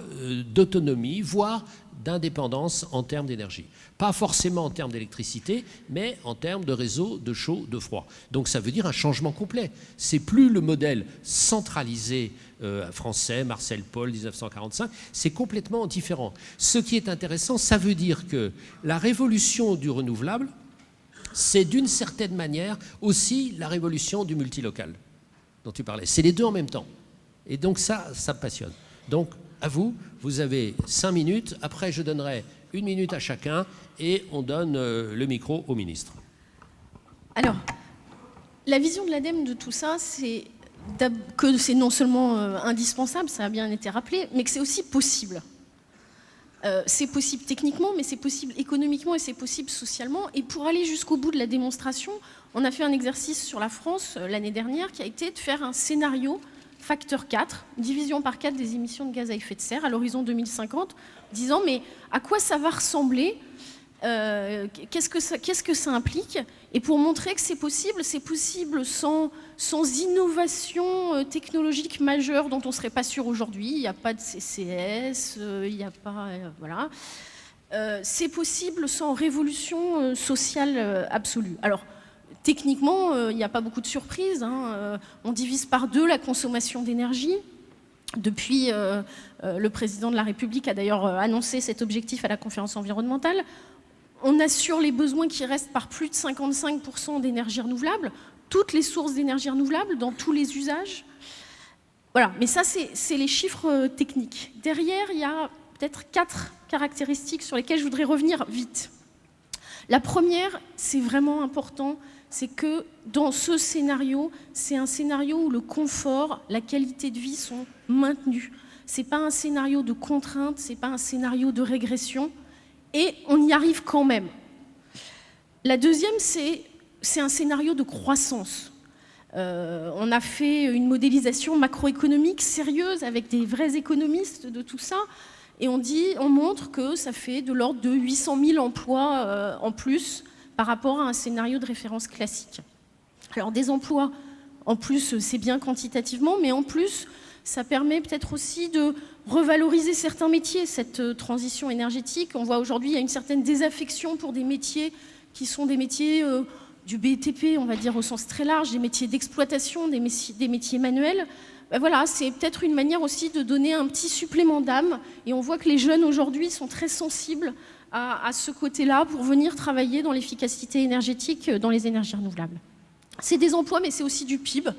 d'autonomie, voire d'indépendance en termes d'énergie. Pas forcément en termes d'électricité, mais en termes de réseau, de chaud, de froid. Donc ça veut dire un changement complet. C'est plus le modèle centralisé français, Marcel Paul, 1945, c'est complètement différent. Ce qui est intéressant, ça veut dire que la révolution du renouvelable, c'est d'une certaine manière aussi la révolution du multilocal dont tu parlais. C'est les 2 en même temps. Et donc ça me passionne. Donc à vous, vous avez 5 minutes. Après, je donnerai 1 minute à chacun et on donne le micro au ministre. Alors, la vision de l'ADEME de tout ça, c'est que c'est non seulement indispensable, ça a bien été rappelé, mais que c'est aussi possible. C'est possible techniquement, mais c'est possible économiquement et c'est possible socialement. Et pour aller jusqu'au bout de la démonstration, on a fait un exercice sur la France l'année dernière qui a été de faire un scénario facteur 4, division par 4 des émissions de gaz à effet de serre à l'horizon 2050, disant mais à quoi ça va ressembler, qu'est-ce que ça implique, et pour montrer que c'est possible sans innovation technologique majeure dont on ne serait pas sûr aujourd'hui. Il n'y a pas de CCS, il n'y a pas... voilà. C'est possible sans révolution sociale absolue. Alors, techniquement, il n'y a pas beaucoup de surprises. On divise par 2 la consommation d'énergie. Depuis, le président de la République a d'ailleurs annoncé cet objectif à la conférence environnementale. On assure les besoins qui restent par plus de 55% d'énergie renouvelable, toutes les sources d'énergie renouvelable dans tous les usages. Voilà, mais ça, c'est les chiffres techniques. Derrière, il y a peut-être 4 caractéristiques sur lesquelles je voudrais revenir vite. La première, c'est vraiment important, c'est que dans ce scénario, c'est un scénario où le confort, la qualité de vie sont maintenus. Ce n'est pas un scénario de contrainte, ce n'est pas un scénario de régression, et on y arrive quand même. La deuxième, c'est un scénario de croissance. On a fait une modélisation macroéconomique sérieuse avec des vrais économistes de tout ça, et on montre que ça fait de l'ordre de 800 000 emplois en plus par rapport à un scénario de référence classique. Alors des emplois, en plus, c'est bien quantitativement, mais en plus, ça permet peut-être aussi de revaloriser certains métiers, cette transition énergétique. On voit aujourd'hui, il y a une certaine désaffection pour des métiers qui sont des métiers du BTP, on va dire au sens très large, des métiers d'exploitation, des métiers manuels. Ben voilà, c'est peut-être une manière aussi de donner un petit supplément d'âme. Et on voit que les jeunes aujourd'hui sont très sensibles à ce côté-là pour venir travailler dans l'efficacité énergétique, dans les énergies renouvelables. C'est des emplois, mais c'est aussi du PIB.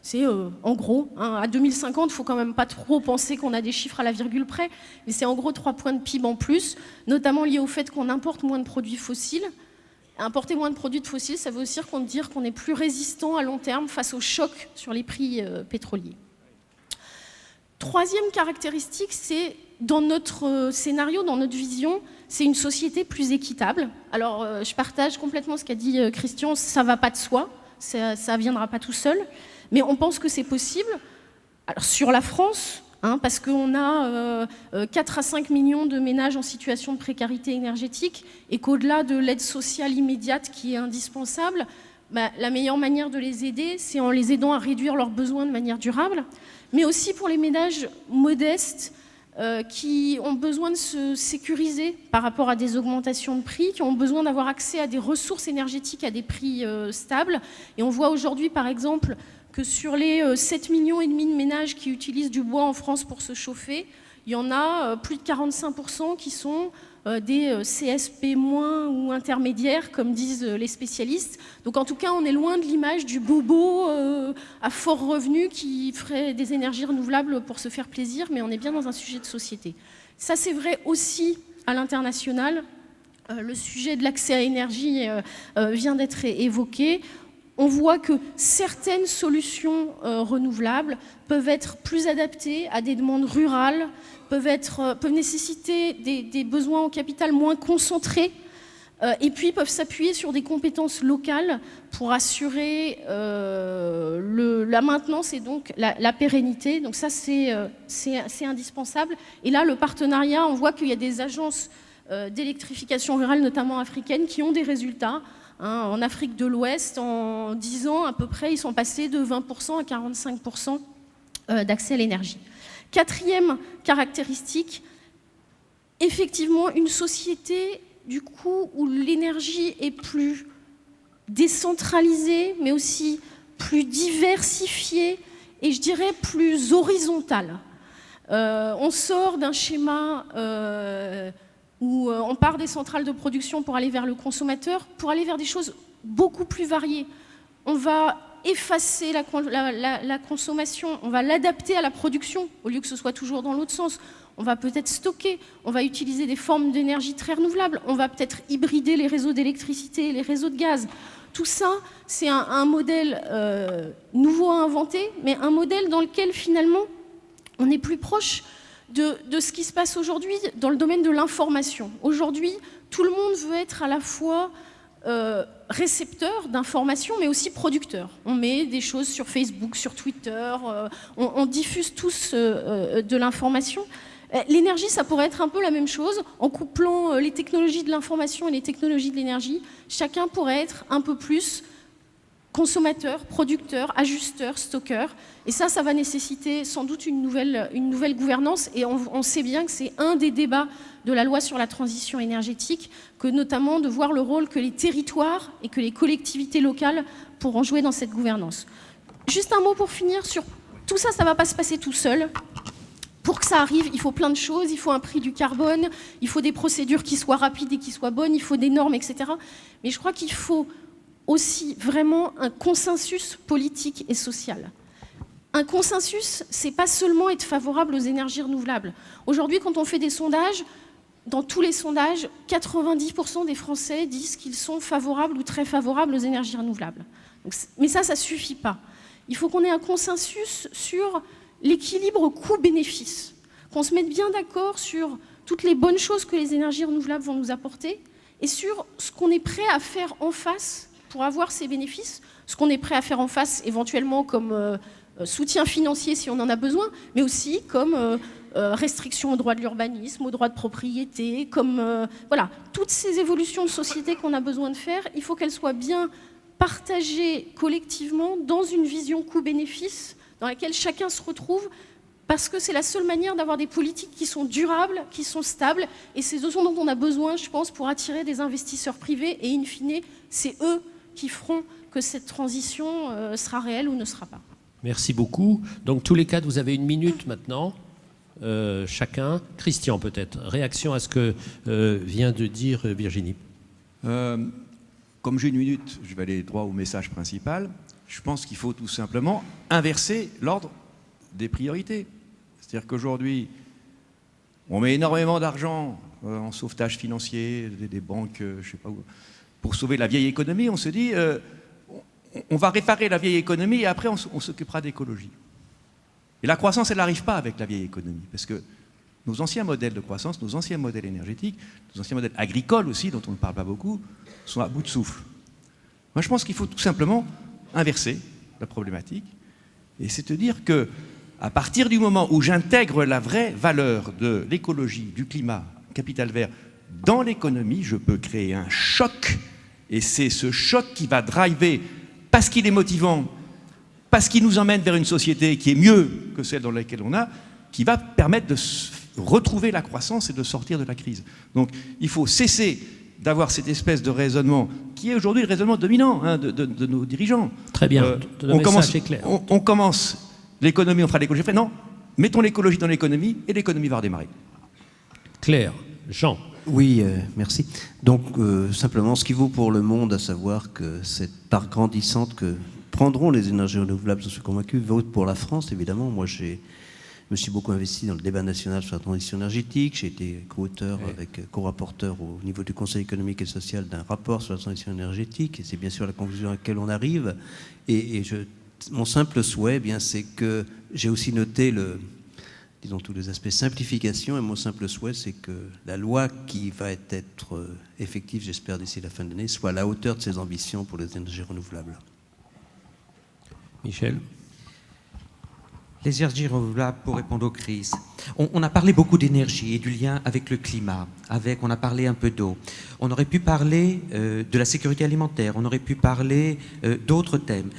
C'est en gros, à 2050, il ne faut quand même pas trop penser qu'on a des chiffres à la virgule près, mais c'est en gros 3 points de PIB en plus, notamment liés au fait qu'on importe moins de produits fossiles. Importer moins de produits fossiles, ça veut aussi dire qu'on est plus résistant à long terme face aux chocs sur les prix pétroliers. Troisième caractéristique, c'est dans notre scénario, dans notre vision, c'est une société plus équitable. Alors, je partage complètement ce qu'a dit Christian, ça ne va pas de soi, ça ne viendra pas tout seul. Mais on pense que c'est possible. Alors, sur la France, parce qu'on a 4 à 5 millions de ménages en situation de précarité énergétique et qu'au-delà de l'aide sociale immédiate qui est indispensable, la meilleure manière de les aider, c'est en les aidant à réduire leurs besoins de manière durable, mais aussi pour les ménages modestes qui ont besoin de se sécuriser par rapport à des augmentations de prix, qui ont besoin d'avoir accès à des ressources énergétiques à des prix stables. Et on voit aujourd'hui, par exemple, que sur les 7,5 millions de ménages qui utilisent du bois en France pour se chauffer, il y en a plus de 45% qui sont des CSP- ou intermédiaires, comme disent les spécialistes. Donc en tout cas, on est loin de l'image du bobo à fort revenu qui ferait des énergies renouvelables pour se faire plaisir, mais on est bien dans un sujet de société. Ça, c'est vrai aussi à l'international. Le sujet de l'accès à l'énergie vient d'être évoqué. On voit que certaines solutions renouvelables peuvent être plus adaptées à des demandes rurales, peuvent nécessiter des besoins en capital moins concentrés, et puis peuvent s'appuyer sur des compétences locales pour assurer la maintenance et donc la pérennité. Donc ça, c'est indispensable. Et là, le partenariat, on voit qu'il y a des agences d'électrification rurale, notamment africaines, qui ont des résultats. En Afrique de l'Ouest, en 10 ans à peu près, ils sont passés de 20% à 45% d'accès à l'énergie. Quatrième caractéristique, effectivement une société du coup où l'énergie est plus décentralisée, mais aussi plus diversifiée et je dirais plus horizontale. On sort d'un schéma où on part des centrales de production pour aller vers le consommateur, pour aller vers des choses beaucoup plus variées. On va effacer la consommation, on va l'adapter à la production, au lieu que ce soit toujours dans l'autre sens. On va peut-être stocker, on va utiliser des formes d'énergie très renouvelables, on va peut-être hybrider les réseaux d'électricité et les réseaux de gaz. tout ça, c'est un modèle nouveau à inventer, mais un modèle dans lequel finalement on est plus proche de ce qui se passe aujourd'hui dans le domaine de l'information. Aujourd'hui, tout le monde veut être à la fois récepteur d'informations, mais aussi producteur. On met des choses sur Facebook, sur Twitter, on diffuse tous de l'information. L'énergie, ça pourrait être un peu la même chose, en couplant les technologies de l'information et les technologies de l'énergie. Chacun pourrait être un peu plus consommateur, producteur, ajusteur, stockeur. Et ça va nécessiter sans doute une nouvelle gouvernance. Et on sait bien que c'est un des débats de la loi sur la transition énergétique, que notamment de voir le rôle que les territoires et que les collectivités locales pourront jouer dans cette gouvernance. Juste un mot pour finir sur tout ça, ça ne va pas se passer tout seul. Pour que ça arrive, il faut plein de choses, il faut un prix du carbone, il faut des procédures qui soient rapides et qui soient bonnes, il faut des normes, etc. Mais je crois qu'il faut aussi vraiment un consensus politique et social. Un consensus, c'est pas seulement être favorable aux énergies renouvelables. Aujourd'hui, quand on fait des sondages, dans tous les sondages, 90% des Français disent qu'ils sont favorables ou très favorables aux énergies renouvelables. Donc, mais ça suffit pas. Il faut qu'on ait un consensus sur l'équilibre coût-bénéfice, qu'on se mette bien d'accord sur toutes les bonnes choses que les énergies renouvelables vont nous apporter et sur ce qu'on est prêt à faire en face pour avoir ces bénéfices, ce qu'on est prêt à faire en face éventuellement comme soutien financier si on en a besoin, mais aussi comme restriction au droit de l'urbanisme, au droit de propriété, comme voilà, toutes ces évolutions de société qu'on a besoin de faire, il faut qu'elles soient bien partagées collectivement dans une vision coût-bénéfice dans laquelle chacun se retrouve, parce que c'est la seule manière d'avoir des politiques qui sont durables, qui sont stables, et c'est ce dont on a besoin, je pense, pour attirer des investisseurs privés, et in fine, c'est eux qui feront que cette transition sera réelle ou ne sera pas. Merci beaucoup. Donc tous les quatre, vous avez 1 minute maintenant, chacun. Christian peut-être, réaction à ce que vient de dire Virginie. Comme j'ai 1 minute, je vais aller droit au message principal. Je pense qu'il faut tout simplement inverser l'ordre des priorités. C'est-à-dire qu'aujourd'hui, on met énormément d'argent en sauvetage financier, des banques, je sais pas où, pour sauver la vieille économie. On se dit, on va réparer la vieille économie et après on s'occupera d'écologie. Et la croissance, elle n'arrive pas avec la vieille économie, parce que nos anciens modèles de croissance, nos anciens modèles énergétiques, nos anciens modèles agricoles aussi, dont on ne parle pas beaucoup, sont à bout de souffle. Moi, je pense qu'il faut tout simplement inverser la problématique, et c'est de dire que à partir du moment où j'intègre la vraie valeur de l'écologie, du climat, capital vert, dans l'économie, je peux créer un choc, et c'est ce choc qui va driver, parce qu'il est motivant, parce qu'il nous emmène vers une société qui est mieux que celle dans laquelle on a, qui va permettre de retrouver la croissance et de sortir de la crise. Donc il faut cesser d'avoir cette espèce de raisonnement qui est aujourd'hui le raisonnement dominant de nos dirigeants. Très bien, le message est clair. On commence l'économie, on fera l'écologie. Non, mettons l'écologie dans l'économie et l'économie va redémarrer. Claire. Jean. Oui, merci. Donc, simplement, ce qui vaut pour le monde, à savoir que cette part grandissante que prendront les énergies renouvelables, je suis convaincu, vaut pour la France, évidemment. Moi, je me suis beaucoup investi dans le débat national sur la transition énergétique. J'ai été co-auteur avec co-rapporteur au niveau du Conseil économique et social d'un rapport sur la transition énergétique. Et c'est bien sûr la conclusion à laquelle on arrive. Mon simple souhait, c'est que j'ai aussi noté disons, tous les aspects simplification, et mon simple souhait, c'est que la loi qui va être effective, j'espère, d'ici la fin de l'année, soit à la hauteur de ses ambitions pour les énergies renouvelables. Michel. Les énergies renouvelables pour répondre aux crises. On a parlé beaucoup d'énergie et du lien avec le climat, on a parlé un peu d'eau. On aurait pu parler de la sécurité alimentaire, on aurait pu parler d'autres thèmes.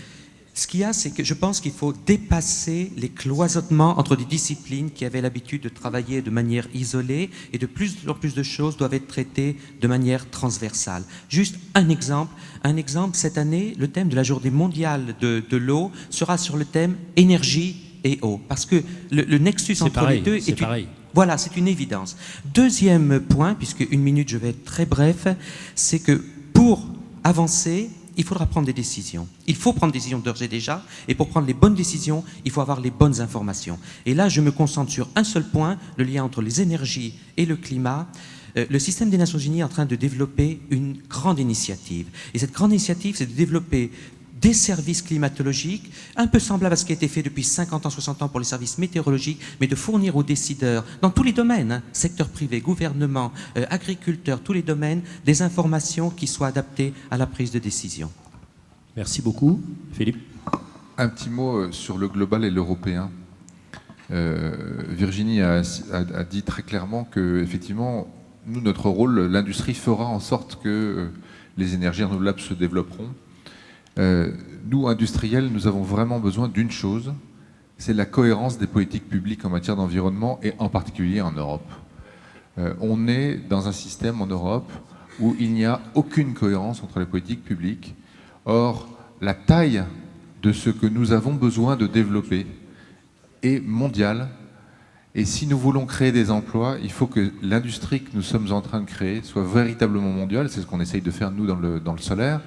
Ce qu'il y a, c'est que je pense qu'il faut dépasser les cloisonnements entre des disciplines qui avaient l'habitude de travailler de manière isolée, et de plus en plus de choses doivent être traitées de manière transversale. Juste un exemple, cette année, le thème de la journée mondiale de l'eau sera sur le thème énergie et eau, parce que le nexus entre les deux est pareil. Voilà, c'est une évidence. Deuxième point, puisque 1 minute, je vais être très bref, c'est que pour avancer, il faudra prendre des décisions. Il faut prendre des décisions d'ores et déjà, et pour prendre les bonnes décisions, il faut avoir les bonnes informations. Et là, je me concentre sur un seul point, le lien entre les énergies et le climat. Le système des Nations Unies est en train de développer une grande initiative. Et cette grande initiative, c'est de développer des services climatologiques, un peu semblables à ce qui a été fait depuis 50 ans, 60 ans pour les services météorologiques, mais de fournir aux décideurs, dans tous les domaines, hein, secteur privé, gouvernement, agriculteurs, tous les domaines, des informations qui soient adaptées à la prise de décision. Merci beaucoup. Philippe. Un petit mot sur le global et l'européen. Virginie a dit très clairement que, effectivement, nous, notre rôle, l'industrie fera en sorte que les énergies renouvelables se développeront. Nous, industriels, nous avons vraiment besoin d'une chose, c'est la cohérence des politiques publiques en matière d'environnement et en particulier en Europe. On est dans un système en Europe où il n'y a aucune cohérence entre les politiques publiques. Or, la taille de ce que nous avons besoin de développer est mondiale. Et si nous voulons créer des emplois, il faut que l'industrie que nous sommes en train de créer soit véritablement mondiale. C'est ce qu'on essaye de faire, nous, dans le solaire.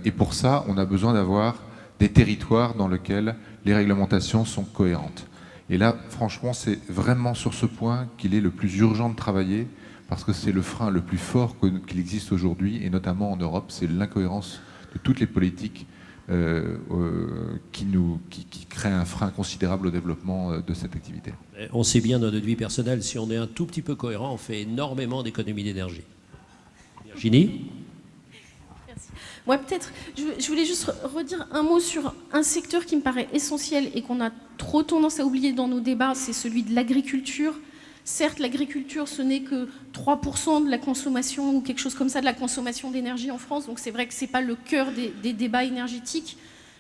Et pour ça, on a besoin d'avoir des territoires dans lesquels les réglementations sont cohérentes. Et là, franchement, c'est vraiment sur ce point qu'il est le plus urgent de travailler, parce que c'est le frein le plus fort qu'il existe aujourd'hui, et notamment en Europe, c'est l'incohérence de toutes les politiques qui créent un frein considérable au développement de cette activité. On sait bien dans notre vie personnelle, si on est un tout petit peu cohérent, on fait énormément d'économies d'énergie. Virginie ? Moi, peut-être, je voulais juste redire un mot sur un secteur qui me paraît essentiel et qu'on a trop tendance à oublier dans nos débats, c'est celui de l'agriculture. Certes, l'agriculture, ce n'est que 3% de la consommation ou quelque chose comme ça, de la consommation d'énergie en France. Donc c'est vrai que ce n'est pas le cœur des débats énergétiques,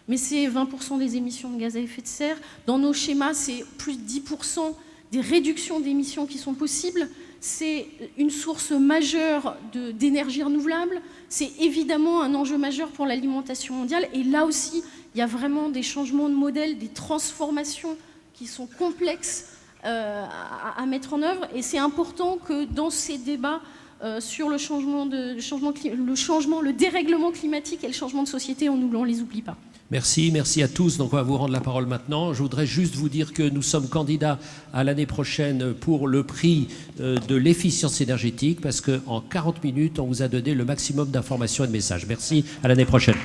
mais c'est 20% des émissions de gaz à effet de serre. Dans nos schémas, c'est plus de 10% des réductions d'émissions qui sont possibles. C'est une source majeure d'énergie renouvelable. C'est évidemment un enjeu majeur pour l'alimentation mondiale. Et là aussi, il y a vraiment des changements de modèle, des transformations qui sont complexes à mettre en œuvre. Et c'est important que dans ces débats sur le dérèglement climatique et le changement de société, on ne les oublie pas. Merci à tous. Donc on va vous rendre la parole maintenant. Je voudrais juste vous dire que nous sommes candidats à l'année prochaine pour le prix de l'efficience énergétique, parce qu'en 40 minutes, on vous a donné le maximum d'informations et de messages. Merci, à l'année prochaine.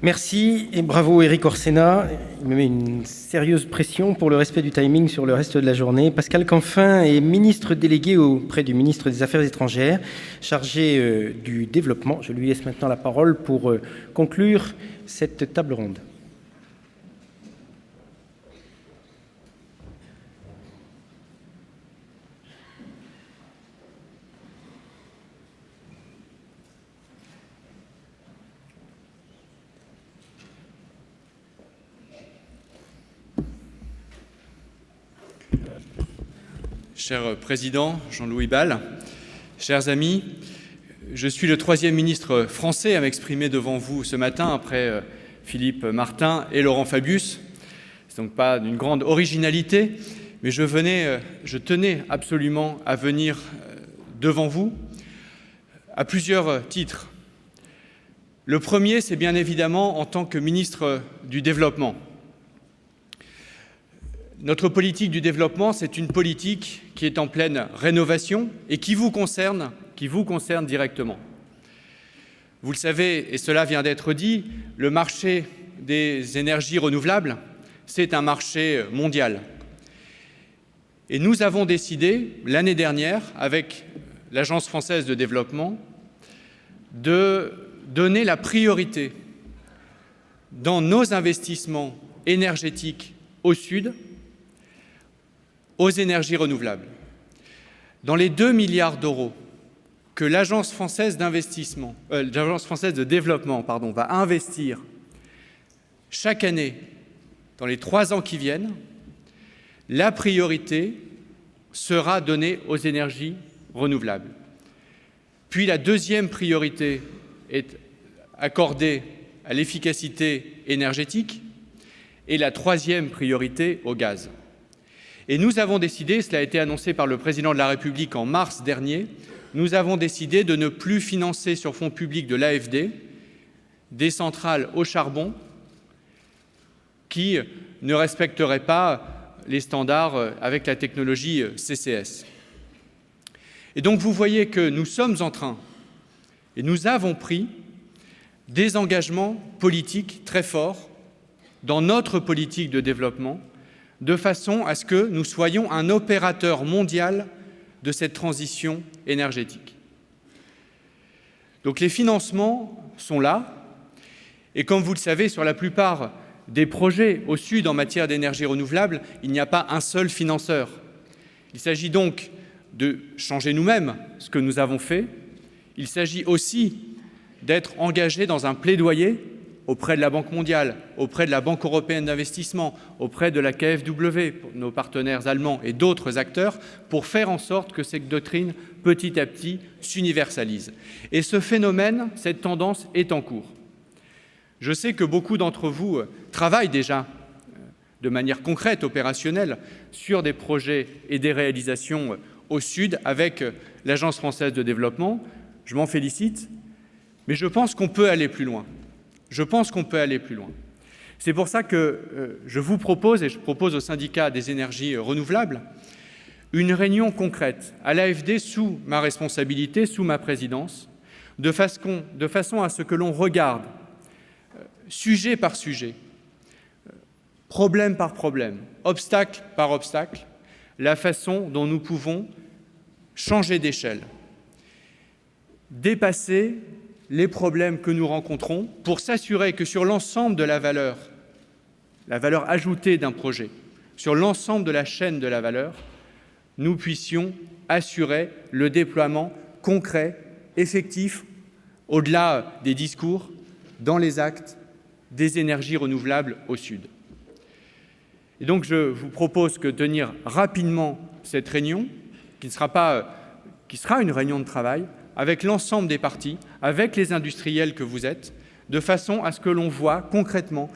Merci et bravo Éric Orsena. Il me met une sérieuse pression pour le respect du timing sur le reste de la journée. Pascal Canfin est ministre délégué auprès du ministre des Affaires étrangères, chargé du développement. Je lui laisse maintenant la parole pour conclure cette table ronde. Cher Président Jean-Louis Bal, chers amis, je suis le 3e ministre français à m'exprimer devant vous ce matin après Philippe Martin et Laurent Fabius. Ce n'est donc pas d'une grande originalité, mais je tenais absolument à venir devant vous à plusieurs titres. Le premier, c'est bien évidemment en tant que ministre du Développement. Notre politique du développement, c'est une politique qui est en pleine rénovation et qui vous concerne directement. Vous le savez, et cela vient d'être dit, le marché des énergies renouvelables, c'est un marché mondial. Et nous avons décidé, l'année dernière, avec l'Agence française de développement, de donner la priorité dans nos investissements énergétiques au Sud aux énergies renouvelables. Dans les 2 milliards d'euros que l'Agence française de développement va investir chaque année dans les 3 ans qui viennent, la priorité sera donnée aux énergies renouvelables. Puis la deuxième priorité est accordée à l'efficacité énergétique et la troisième priorité au gaz. Et nous avons décidé, cela a été annoncé par le Président de la République en mars dernier, nous avons décidé de ne plus financer sur fonds publics de l'AFD des centrales au charbon qui ne respecteraient pas les standards avec la technologie CCS. Et donc vous voyez que nous sommes en train, et nous avons pris des engagements politiques très forts dans notre politique de développement, de façon à ce que nous soyons un opérateur mondial de cette transition énergétique. Donc les financements sont là, et comme vous le savez, sur la plupart des projets au Sud en matière d'énergie renouvelable, il n'y a pas un seul financeur. Il s'agit donc de changer nous-mêmes ce que nous avons fait. Il s'agit aussi d'être engagé dans un plaidoyer auprès de la Banque mondiale, auprès de la Banque européenne d'investissement, auprès de la KfW, nos partenaires allemands et d'autres acteurs, pour faire en sorte que cette doctrine, petit à petit, s'universalise. Et ce phénomène, cette tendance est en cours. Je sais que beaucoup d'entre vous travaillent déjà de manière concrète, opérationnelle, sur des projets et des réalisations au Sud avec l'Agence française de développement. Je m'en félicite, mais je pense qu'on peut aller plus loin. C'est pour ça que je vous propose, et je propose au syndicat des énergies renouvelables, une réunion concrète à l'AFD sous ma responsabilité, sous ma présidence, de façon à ce que l'on regarde, sujet par sujet, problème par problème, obstacle par obstacle, la façon dont nous pouvons changer d'échelle, dépasser les problèmes que nous rencontrons pour s'assurer que sur l'ensemble de la valeur ajoutée d'un projet, sur l'ensemble de la chaîne de la valeur, nous puissions assurer le déploiement concret, effectif, au-delà des discours, dans les actes, des énergies renouvelables au Sud. Et donc je vous propose que tenir rapidement cette réunion, qui sera une réunion de travail, avec l'ensemble des parties, avec les industriels que vous êtes, de façon à ce que l'on voit concrètement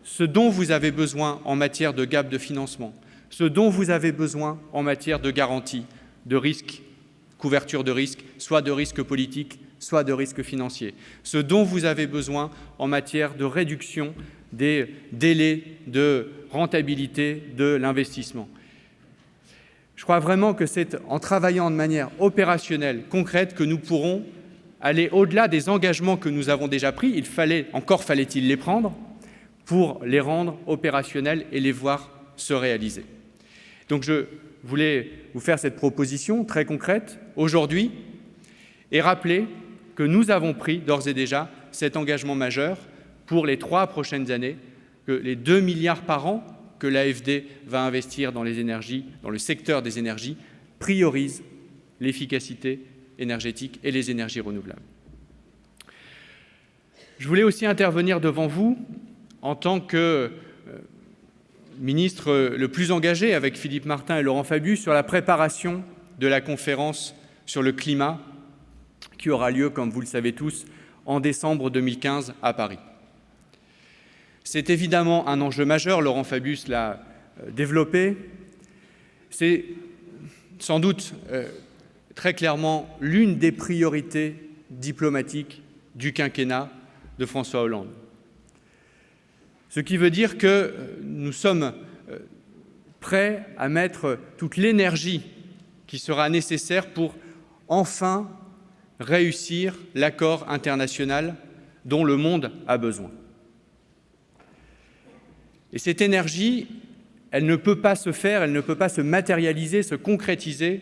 ce dont vous avez besoin en matière de gap de financement, ce dont vous avez besoin en matière de garantie, de risque, couverture de risque, soit de risque politique, soit de risque financier, ce dont vous avez besoin en matière de réduction des délais de rentabilité de l'investissement. Je crois vraiment que c'est en travaillant de manière opérationnelle, concrète, que nous pourrons aller au-delà des engagements que nous avons déjà pris. Encore fallait-il les prendre pour les rendre opérationnels et les voir se réaliser. Donc je voulais vous faire cette proposition très concrète aujourd'hui et rappeler que nous avons pris d'ores et déjà cet engagement majeur pour les 3 prochaines années, que les 2 milliards par an que l'AFD va investir dans les énergies, dans le secteur des énergies, priorisent l'efficacité énergétique et les énergies renouvelables. Je voulais aussi intervenir devant vous en tant que ministre le plus engagé avec Philippe Martin et Laurent Fabius sur la préparation de la conférence sur le climat qui aura lieu, comme vous le savez tous, en décembre 2015 à Paris. C'est évidemment un enjeu majeur, Laurent Fabius l'a développé. C'est sans doute très clairement l'une des priorités diplomatiques du quinquennat de François Hollande. Ce qui veut dire que nous sommes prêts à mettre toute l'énergie qui sera nécessaire pour enfin réussir l'accord international dont le monde a besoin. Et cette énergie, elle ne peut pas se faire, elle ne peut pas se matérialiser, se concrétiser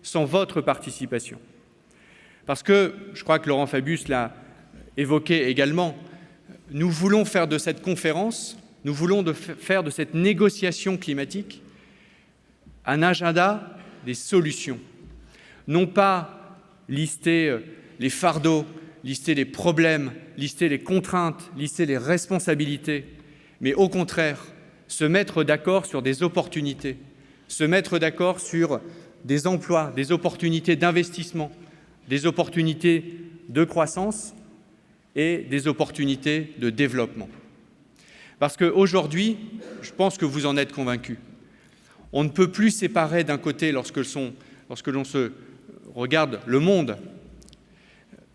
sans votre participation. Parce que, je crois que Laurent Fabius l'a évoqué également, nous voulons faire de cette conférence, nous voulons faire de cette négociation climatique un agenda des solutions. Non pas lister les fardeaux, lister les problèmes, lister les contraintes, lister les responsabilités, mais au contraire, se mettre d'accord sur des opportunités, se mettre d'accord sur des emplois, des opportunités d'investissement, des opportunités de croissance et des opportunités de développement. Parce qu'aujourd'hui, je pense que vous en êtes convaincus, on ne peut plus séparer d'un côté, lorsque l'on se regarde le monde,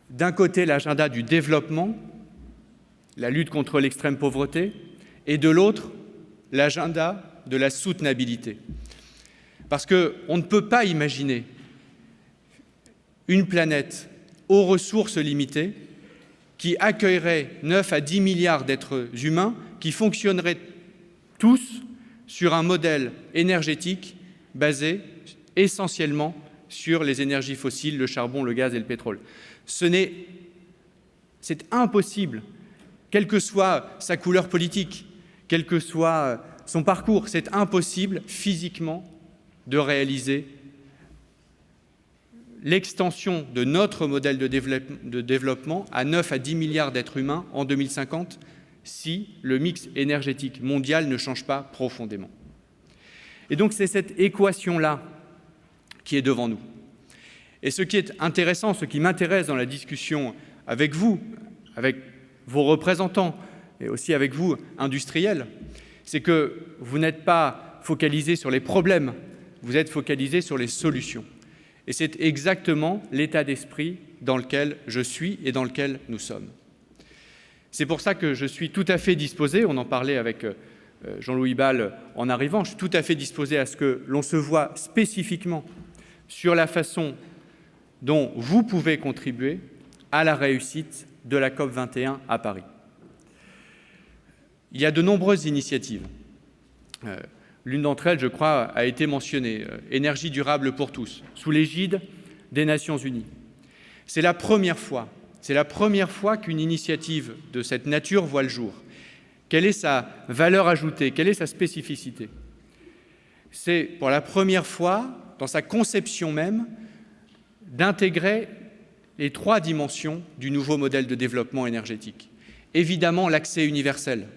d'un côté l'agenda du développement, la lutte contre l'extrême pauvreté, et de l'autre l'agenda de la soutenabilité. Parce qu'on ne peut pas imaginer une planète aux ressources limitées qui accueillerait 9 à 10 milliards d'êtres humains qui fonctionneraient tous sur un modèle énergétique basé essentiellement sur les énergies fossiles, le charbon, le gaz et le pétrole. C'est impossible, quelle que soit sa couleur politique, quel que soit son parcours, c'est impossible physiquement de réaliser l'extension de notre modèle de développement à 9 à 10 milliards d'êtres humains en 2050 si le mix énergétique mondial ne change pas profondément. Et donc c'est cette équation-là qui est devant nous. Et ce qui est intéressant, ce qui m'intéresse dans la discussion avec vous, avec vos représentants et aussi avec vous, industriels, c'est que vous n'êtes pas focalisés sur les problèmes, vous êtes focalisés sur les solutions. Et c'est exactement l'état d'esprit dans lequel je suis et dans lequel nous sommes. C'est pour ça que je suis tout à fait disposé, on en parlait avec Jean-Louis Bal en arrivant, je suis tout à fait disposé à ce que l'on se voit spécifiquement sur la façon dont vous pouvez contribuer à la réussite de la COP21 à Paris. Il y a de nombreuses initiatives. L'une d'entre elles, je crois, a été mentionnée, énergie durable pour tous, sous l'égide des Nations Unies. C'est la première fois qu'une initiative de cette nature voit le jour. Quelle est sa valeur ajoutée? Quelle est sa spécificité? C'est pour la première fois, dans sa conception même, d'intégrer les 3 dimensions du nouveau modèle de développement énergétique. Évidemment, l'accès universel.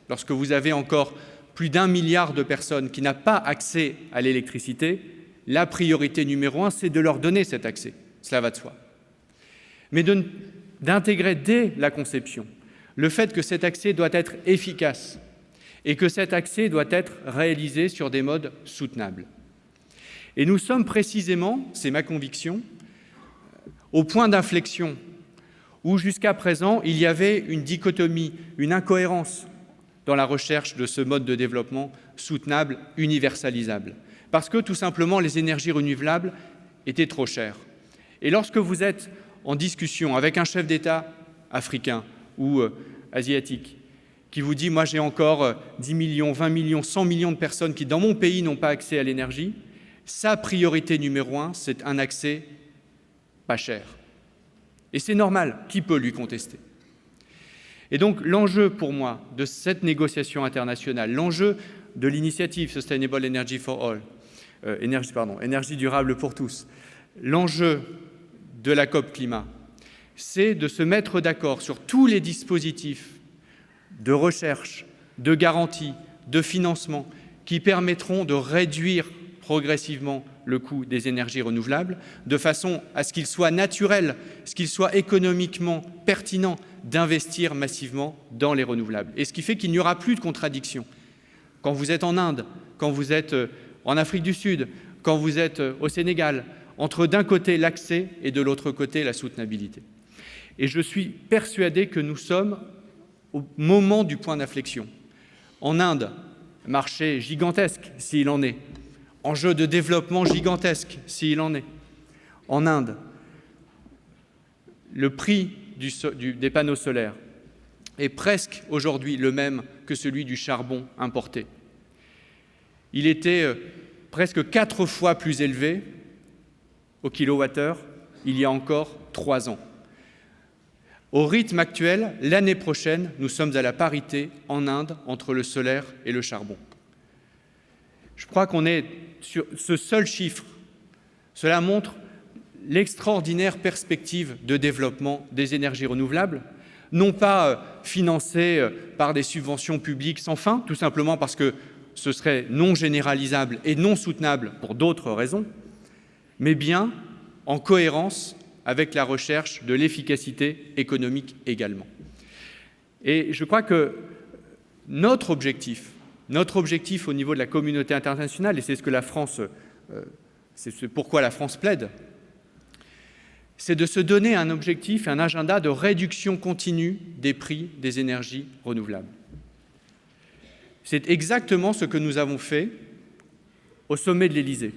Lorsque vous avez encore plus d'1 milliard de personnes qui n'ont pas accès à l'électricité, la priorité numéro 1, c'est de leur donner cet accès. Cela va de soi. Mais d'intégrer dès la conception le fait que cet accès doit être efficace et que cet accès doit être réalisé sur des modes soutenables. Et nous sommes précisément, c'est ma conviction, au point d'inflexion où jusqu'à présent il y avait une dichotomie, une incohérence dans la recherche de ce mode de développement soutenable, universalisable. Parce que tout simplement les énergies renouvelables étaient trop chères. Et lorsque vous êtes en discussion avec un chef d'État africain ou asiatique qui vous dit « moi j'ai encore 10 millions, 20 millions, 100 millions de personnes qui dans mon pays n'ont pas accès à l'énergie », sa priorité numéro 1, c'est un accès pas cher. Et c'est normal, qui peut lui contester? Et donc l'enjeu pour moi de cette négociation internationale, l'enjeu de l'initiative Sustainable Energy for All, énergie durable pour tous, l'enjeu de la COP climat, c'est de se mettre d'accord sur tous les dispositifs de recherche, de garantie, de financement qui permettront de réduire progressivement le coût des énergies renouvelables, de façon à ce qu'il soit naturel, ce qu'il soit économiquement pertinent d'investir massivement dans les renouvelables. Et ce qui fait qu'il n'y aura plus de contradiction. Quand vous êtes en Inde, quand vous êtes en Afrique du Sud, quand vous êtes au Sénégal, entre d'un côté l'accès et de l'autre côté la soutenabilité. Et je suis persuadé que nous sommes au moment du point d'inflexion. En Inde, marché gigantesque s'il en est, enjeu de développement gigantesque s'il en est. En Inde, le prix des panneaux solaires est presque aujourd'hui le même que celui du charbon importé. Il était presque 4 fois plus élevé au kilowattheure il y a encore 3 ans. Au rythme actuel, l'année prochaine, nous sommes à la parité en Inde entre le solaire et le charbon. Je crois qu'on est sur ce seul chiffre. Cela montre l'extraordinaire perspective de développement des énergies renouvelables, non pas financées par des subventions publiques sans fin, tout simplement parce que ce serait non généralisable et non soutenable pour d'autres raisons, mais bien en cohérence avec la recherche de l'efficacité économique également. Et je crois que notre objectif au niveau de la communauté internationale, et c'est ce que la France, c'est pourquoi la France plaide, c'est de se donner un objectif, un agenda de réduction continue des prix des énergies renouvelables. C'est exactement ce que nous avons fait au sommet de l'Élysée.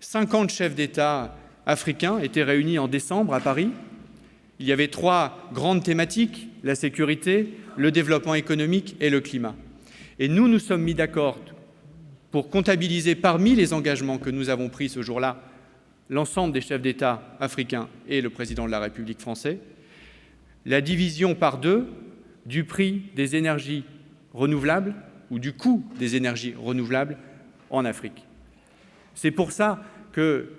50 chefs d'État africains étaient réunis en décembre à Paris. Il y avait 3 grandes thématiques, la sécurité, le développement économique et le climat. Et nous sommes mis d'accord pour comptabiliser parmi les engagements que nous avons pris ce jour-là, l'ensemble des chefs d'État africains et le président de la République français, la division par 2 du prix des énergies renouvelables ou du coût des énergies renouvelables en Afrique. C'est pour ça que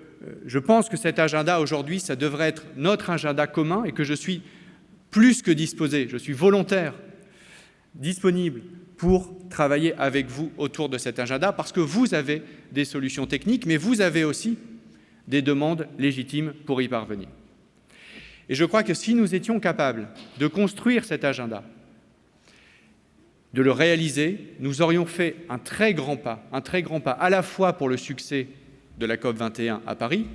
je pense que cet agenda aujourd'hui, ça devrait être notre agenda commun et que je suis plus que disposé, je suis volontaire, disponible pour travailler avec vous autour de cet agenda parce que vous avez des solutions techniques, mais vous avez aussi des demandes légitimes pour y parvenir. Et je crois que si nous étions capables de construire cet agenda, de le réaliser, nous aurions fait un très grand pas à la fois pour le succès de la COP21 à Paris,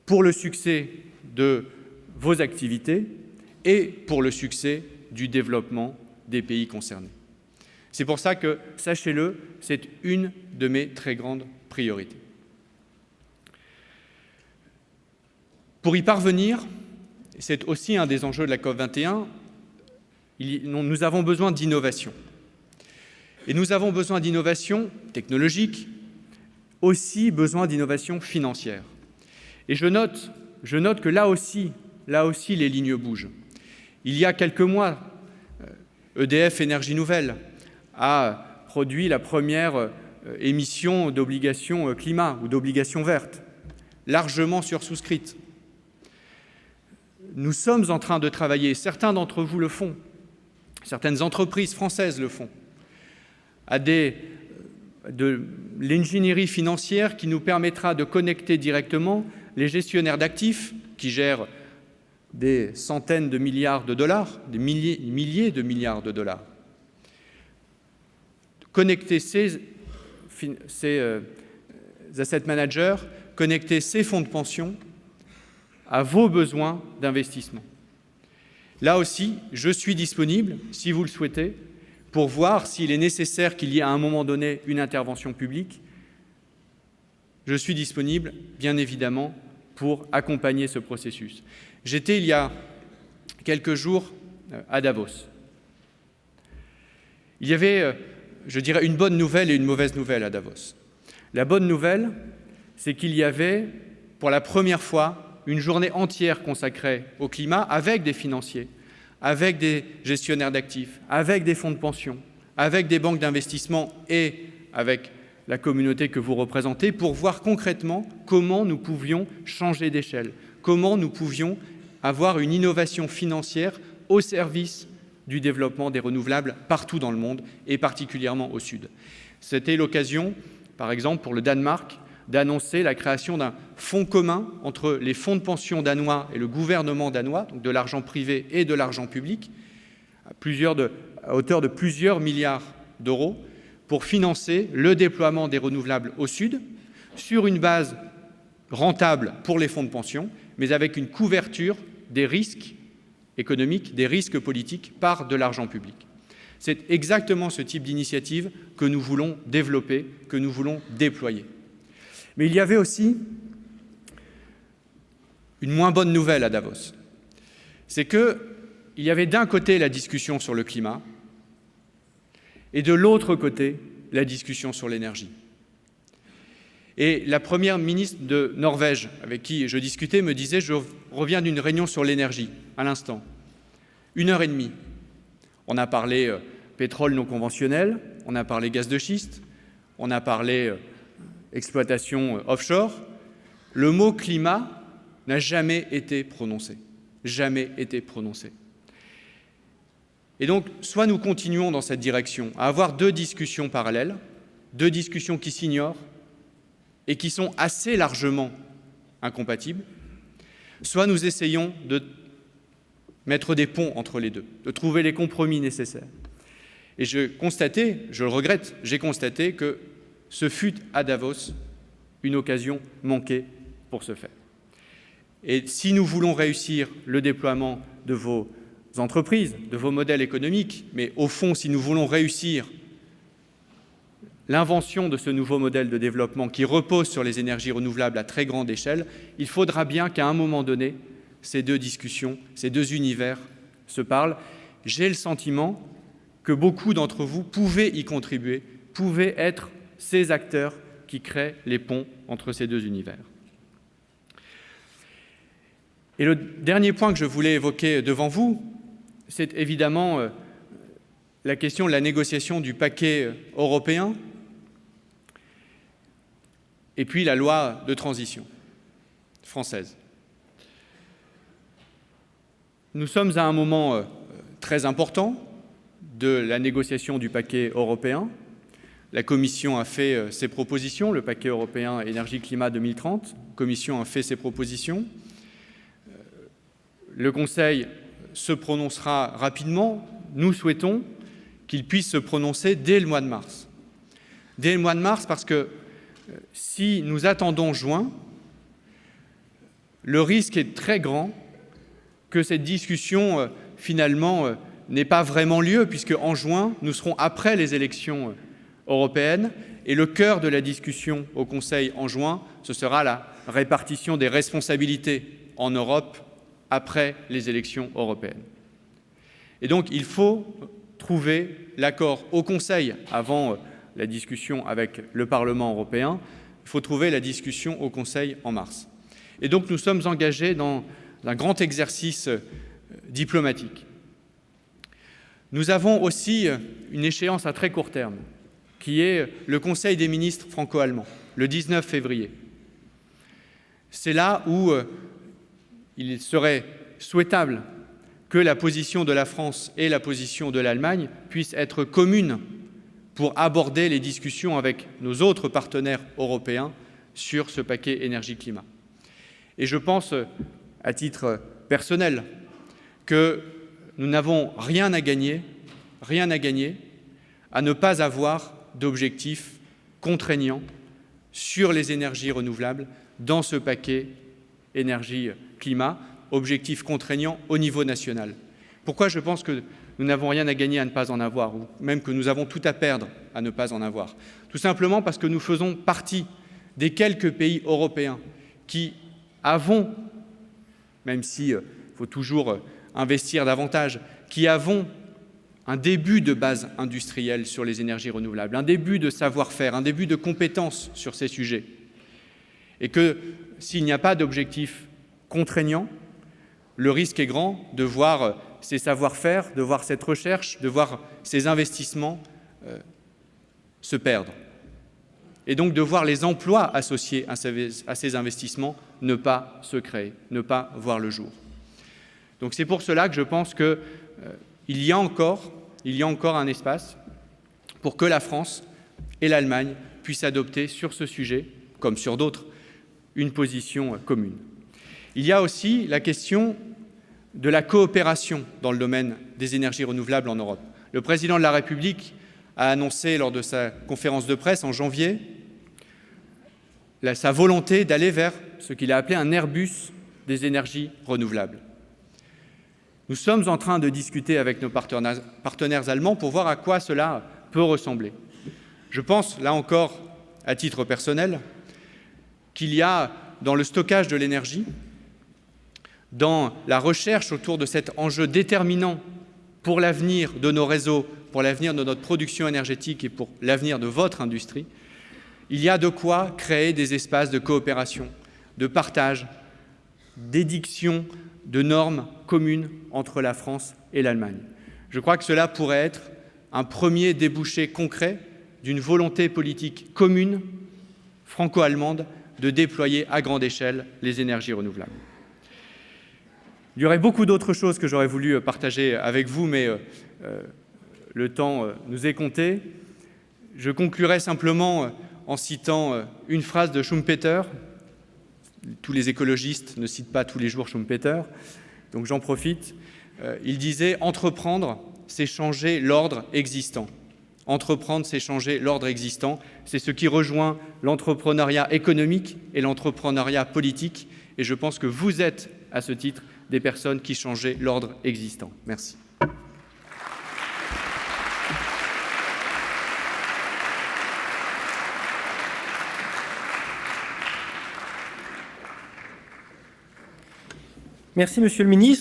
pour le succès de vos activités et pour le succès du développement des pays concernés. C'est pour ça que, sachez-le, c'est une de mes très grandes priorités. Pour y parvenir, c'est aussi un des enjeux de la COP21, nous avons besoin d'innovation. Et nous avons besoin d'innovation technologique, aussi besoin d'innovation financière. Et je note que là aussi, les lignes bougent. Il y a quelques mois, EDF Énergie Nouvelle a produit la première émission d'obligations climat ou d'obligations vertes, largement sursouscrite. Nous sommes en train de travailler, certains d'entre vous le font, certaines entreprises françaises le font, à de l'ingénierie financière qui nous permettra de connecter directement les gestionnaires d'actifs qui gèrent des centaines de milliards de dollars, des milliers de milliards de dollars. Connecter ces asset managers, connecter ces fonds de pension à vos besoins d'investissement. Là aussi, je suis disponible, si vous le souhaitez, pour voir s'il est nécessaire qu'il y ait à un moment donné une intervention publique. Je suis disponible, bien évidemment, pour accompagner ce processus. J'étais il y a quelques jours à Davos. Il y avait, je dirais, une bonne nouvelle et une mauvaise nouvelle à Davos. La bonne nouvelle, c'est qu'il y avait, pour la première fois, une journée entière consacrée au climat avec des financiers, avec des gestionnaires d'actifs, avec des fonds de pension, avec des banques d'investissement et avec la communauté que vous représentez pour voir concrètement comment nous pouvions changer d'échelle, comment nous pouvions avoir une innovation financière au service du développement des renouvelables partout dans le monde et particulièrement au Sud. C'était l'occasion, par exemple, pour le Danemark, d'annoncer la création d'un fonds commun entre les fonds de pension danois et le gouvernement danois, donc de l'argent privé et de l'argent public, à hauteur de plusieurs milliards d'euros, pour financer le déploiement des renouvelables au Sud, sur une base rentable pour les fonds de pension, mais avec une couverture des risques économiques, des risques politiques par de l'argent public. C'est exactement ce type d'initiative que nous voulons développer, que nous voulons déployer. Mais il y avait aussi une moins bonne nouvelle à Davos. C'est qu'il y avait d'un côté la discussion sur le climat et de l'autre côté la discussion sur l'énergie. Et la première ministre de Norvège, avec qui je discutais, me disait « Je reviens d'une réunion sur l'énergie, à l'instant. 1h30. On a parlé pétrole non conventionnel, on a parlé gaz de schiste, on a parlé exploitation offshore. Le mot climat n'a jamais été prononcé. Jamais été prononcé. Et donc, soit nous continuons dans cette direction, à avoir 2 discussions parallèles, 2 discussions qui s'ignorent et qui sont assez largement incompatibles, soit nous essayons de mettre des ponts entre les deux, de trouver les compromis nécessaires. Et je le regrette, j'ai constaté que ce fut à Davos une occasion manquée pour ce faire. Et si nous voulons réussir le déploiement de vos entreprises, de vos modèles économiques, mais au fond, si nous voulons réussir l'invention de ce nouveau modèle de développement qui repose sur les énergies renouvelables à très grande échelle, il faudra bien qu'à un moment donné, ces deux discussions, ces deux univers se parlent. J'ai le sentiment que beaucoup d'entre vous pouvaient y contribuer, pouvaient être ces acteurs qui créent les ponts entre ces deux univers. Et le dernier point que je voulais évoquer devant vous, c'est évidemment la question de la négociation du paquet européen et puis la loi de transition française. Nous sommes à un moment très important de la négociation du paquet européen. La Commission a fait ses propositions, le paquet européen énergie-climat 2030. La Commission a fait ses propositions. Le Conseil se prononcera rapidement. Nous souhaitons qu'il puisse se prononcer dès le mois de mars. Dès le mois de mars, parce que si nous attendons juin, le risque est très grand que cette discussion, finalement, n'ait pas vraiment lieu, puisque en juin, nous serons après les élections européennes, et le cœur de la discussion au Conseil en juin, ce sera la répartition des responsabilités en Europe après les élections européennes. Et donc, il faut trouver l'accord au Conseil avant la discussion avec le Parlement européen. Il faut trouver la discussion au Conseil en mars. Et donc, nous sommes engagés dans un grand exercice diplomatique. Nous avons aussi une échéance à très court terme, qui est le Conseil des ministres franco-allemands, le 19 février. C'est là où il serait souhaitable que la position de la France et la position de l'Allemagne puissent être communes pour aborder les discussions avec nos autres partenaires européens sur ce paquet énergie-climat. Et je pense, à titre personnel, que nous n'avons rien à gagner à ne pas avoir d'objectifs contraignants sur les énergies renouvelables dans ce paquet énergie-climat, objectifs contraignants au niveau national. Pourquoi je pense que nous n'avons rien à gagner à ne pas en avoir, ou même que nous avons tout à perdre à ne pas en avoir? Tout simplement parce que nous faisons partie des quelques pays européens qui avons, même s'il faut toujours investir davantage, qui avons un début de base industrielle sur les énergies renouvelables, un début de savoir-faire, un début de compétences sur ces sujets. Et que s'il n'y a pas d'objectif contraignant, le risque est grand de voir ces savoir-faire, de voir cette recherche, de voir ces investissements se perdre. Et donc de voir les emplois associés à ces investissements ne pas se créer, ne pas voir le jour. Donc c'est pour cela que je pense qu'il y a encore un espace pour que la France et l'Allemagne puissent adopter sur ce sujet, comme sur d'autres, une position commune. Il y a aussi la question de la coopération dans le domaine des énergies renouvelables en Europe. Le président de la République a annoncé lors de sa conférence de presse en janvier sa volonté d'aller vers ce qu'il a appelé un Airbus des énergies renouvelables. Nous sommes en train de discuter avec nos partenaires allemands pour voir à quoi cela peut ressembler. Je pense, là encore, à titre personnel, qu'il y a dans le stockage de l'énergie, dans la recherche autour de cet enjeu déterminant pour l'avenir de nos réseaux, pour l'avenir de notre production énergétique et pour l'avenir de votre industrie, il y a de quoi créer des espaces de coopération, de partage, d'édiction de normes communes entre la France et l'Allemagne. Je crois que cela pourrait être un premier débouché concret d'une volonté politique commune franco-allemande de déployer à grande échelle les énergies renouvelables. Il y aurait beaucoup d'autres choses que j'aurais voulu partager avec vous, mais le temps nous est compté. Je conclurai simplement en citant une phrase de Schumpeter. Tous les écologistes ne citent pas tous les jours Schumpeter, donc j'en profite. Il disait « Entreprendre, c'est changer l'ordre existant. Entreprendre, c'est changer l'ordre existant. C'est ce qui rejoint l'entrepreneuriat économique et l'entrepreneuriat politique. Et je pense que vous êtes, à ce titre, des personnes qui changent l'ordre existant. Merci. Merci, Monsieur le Ministre.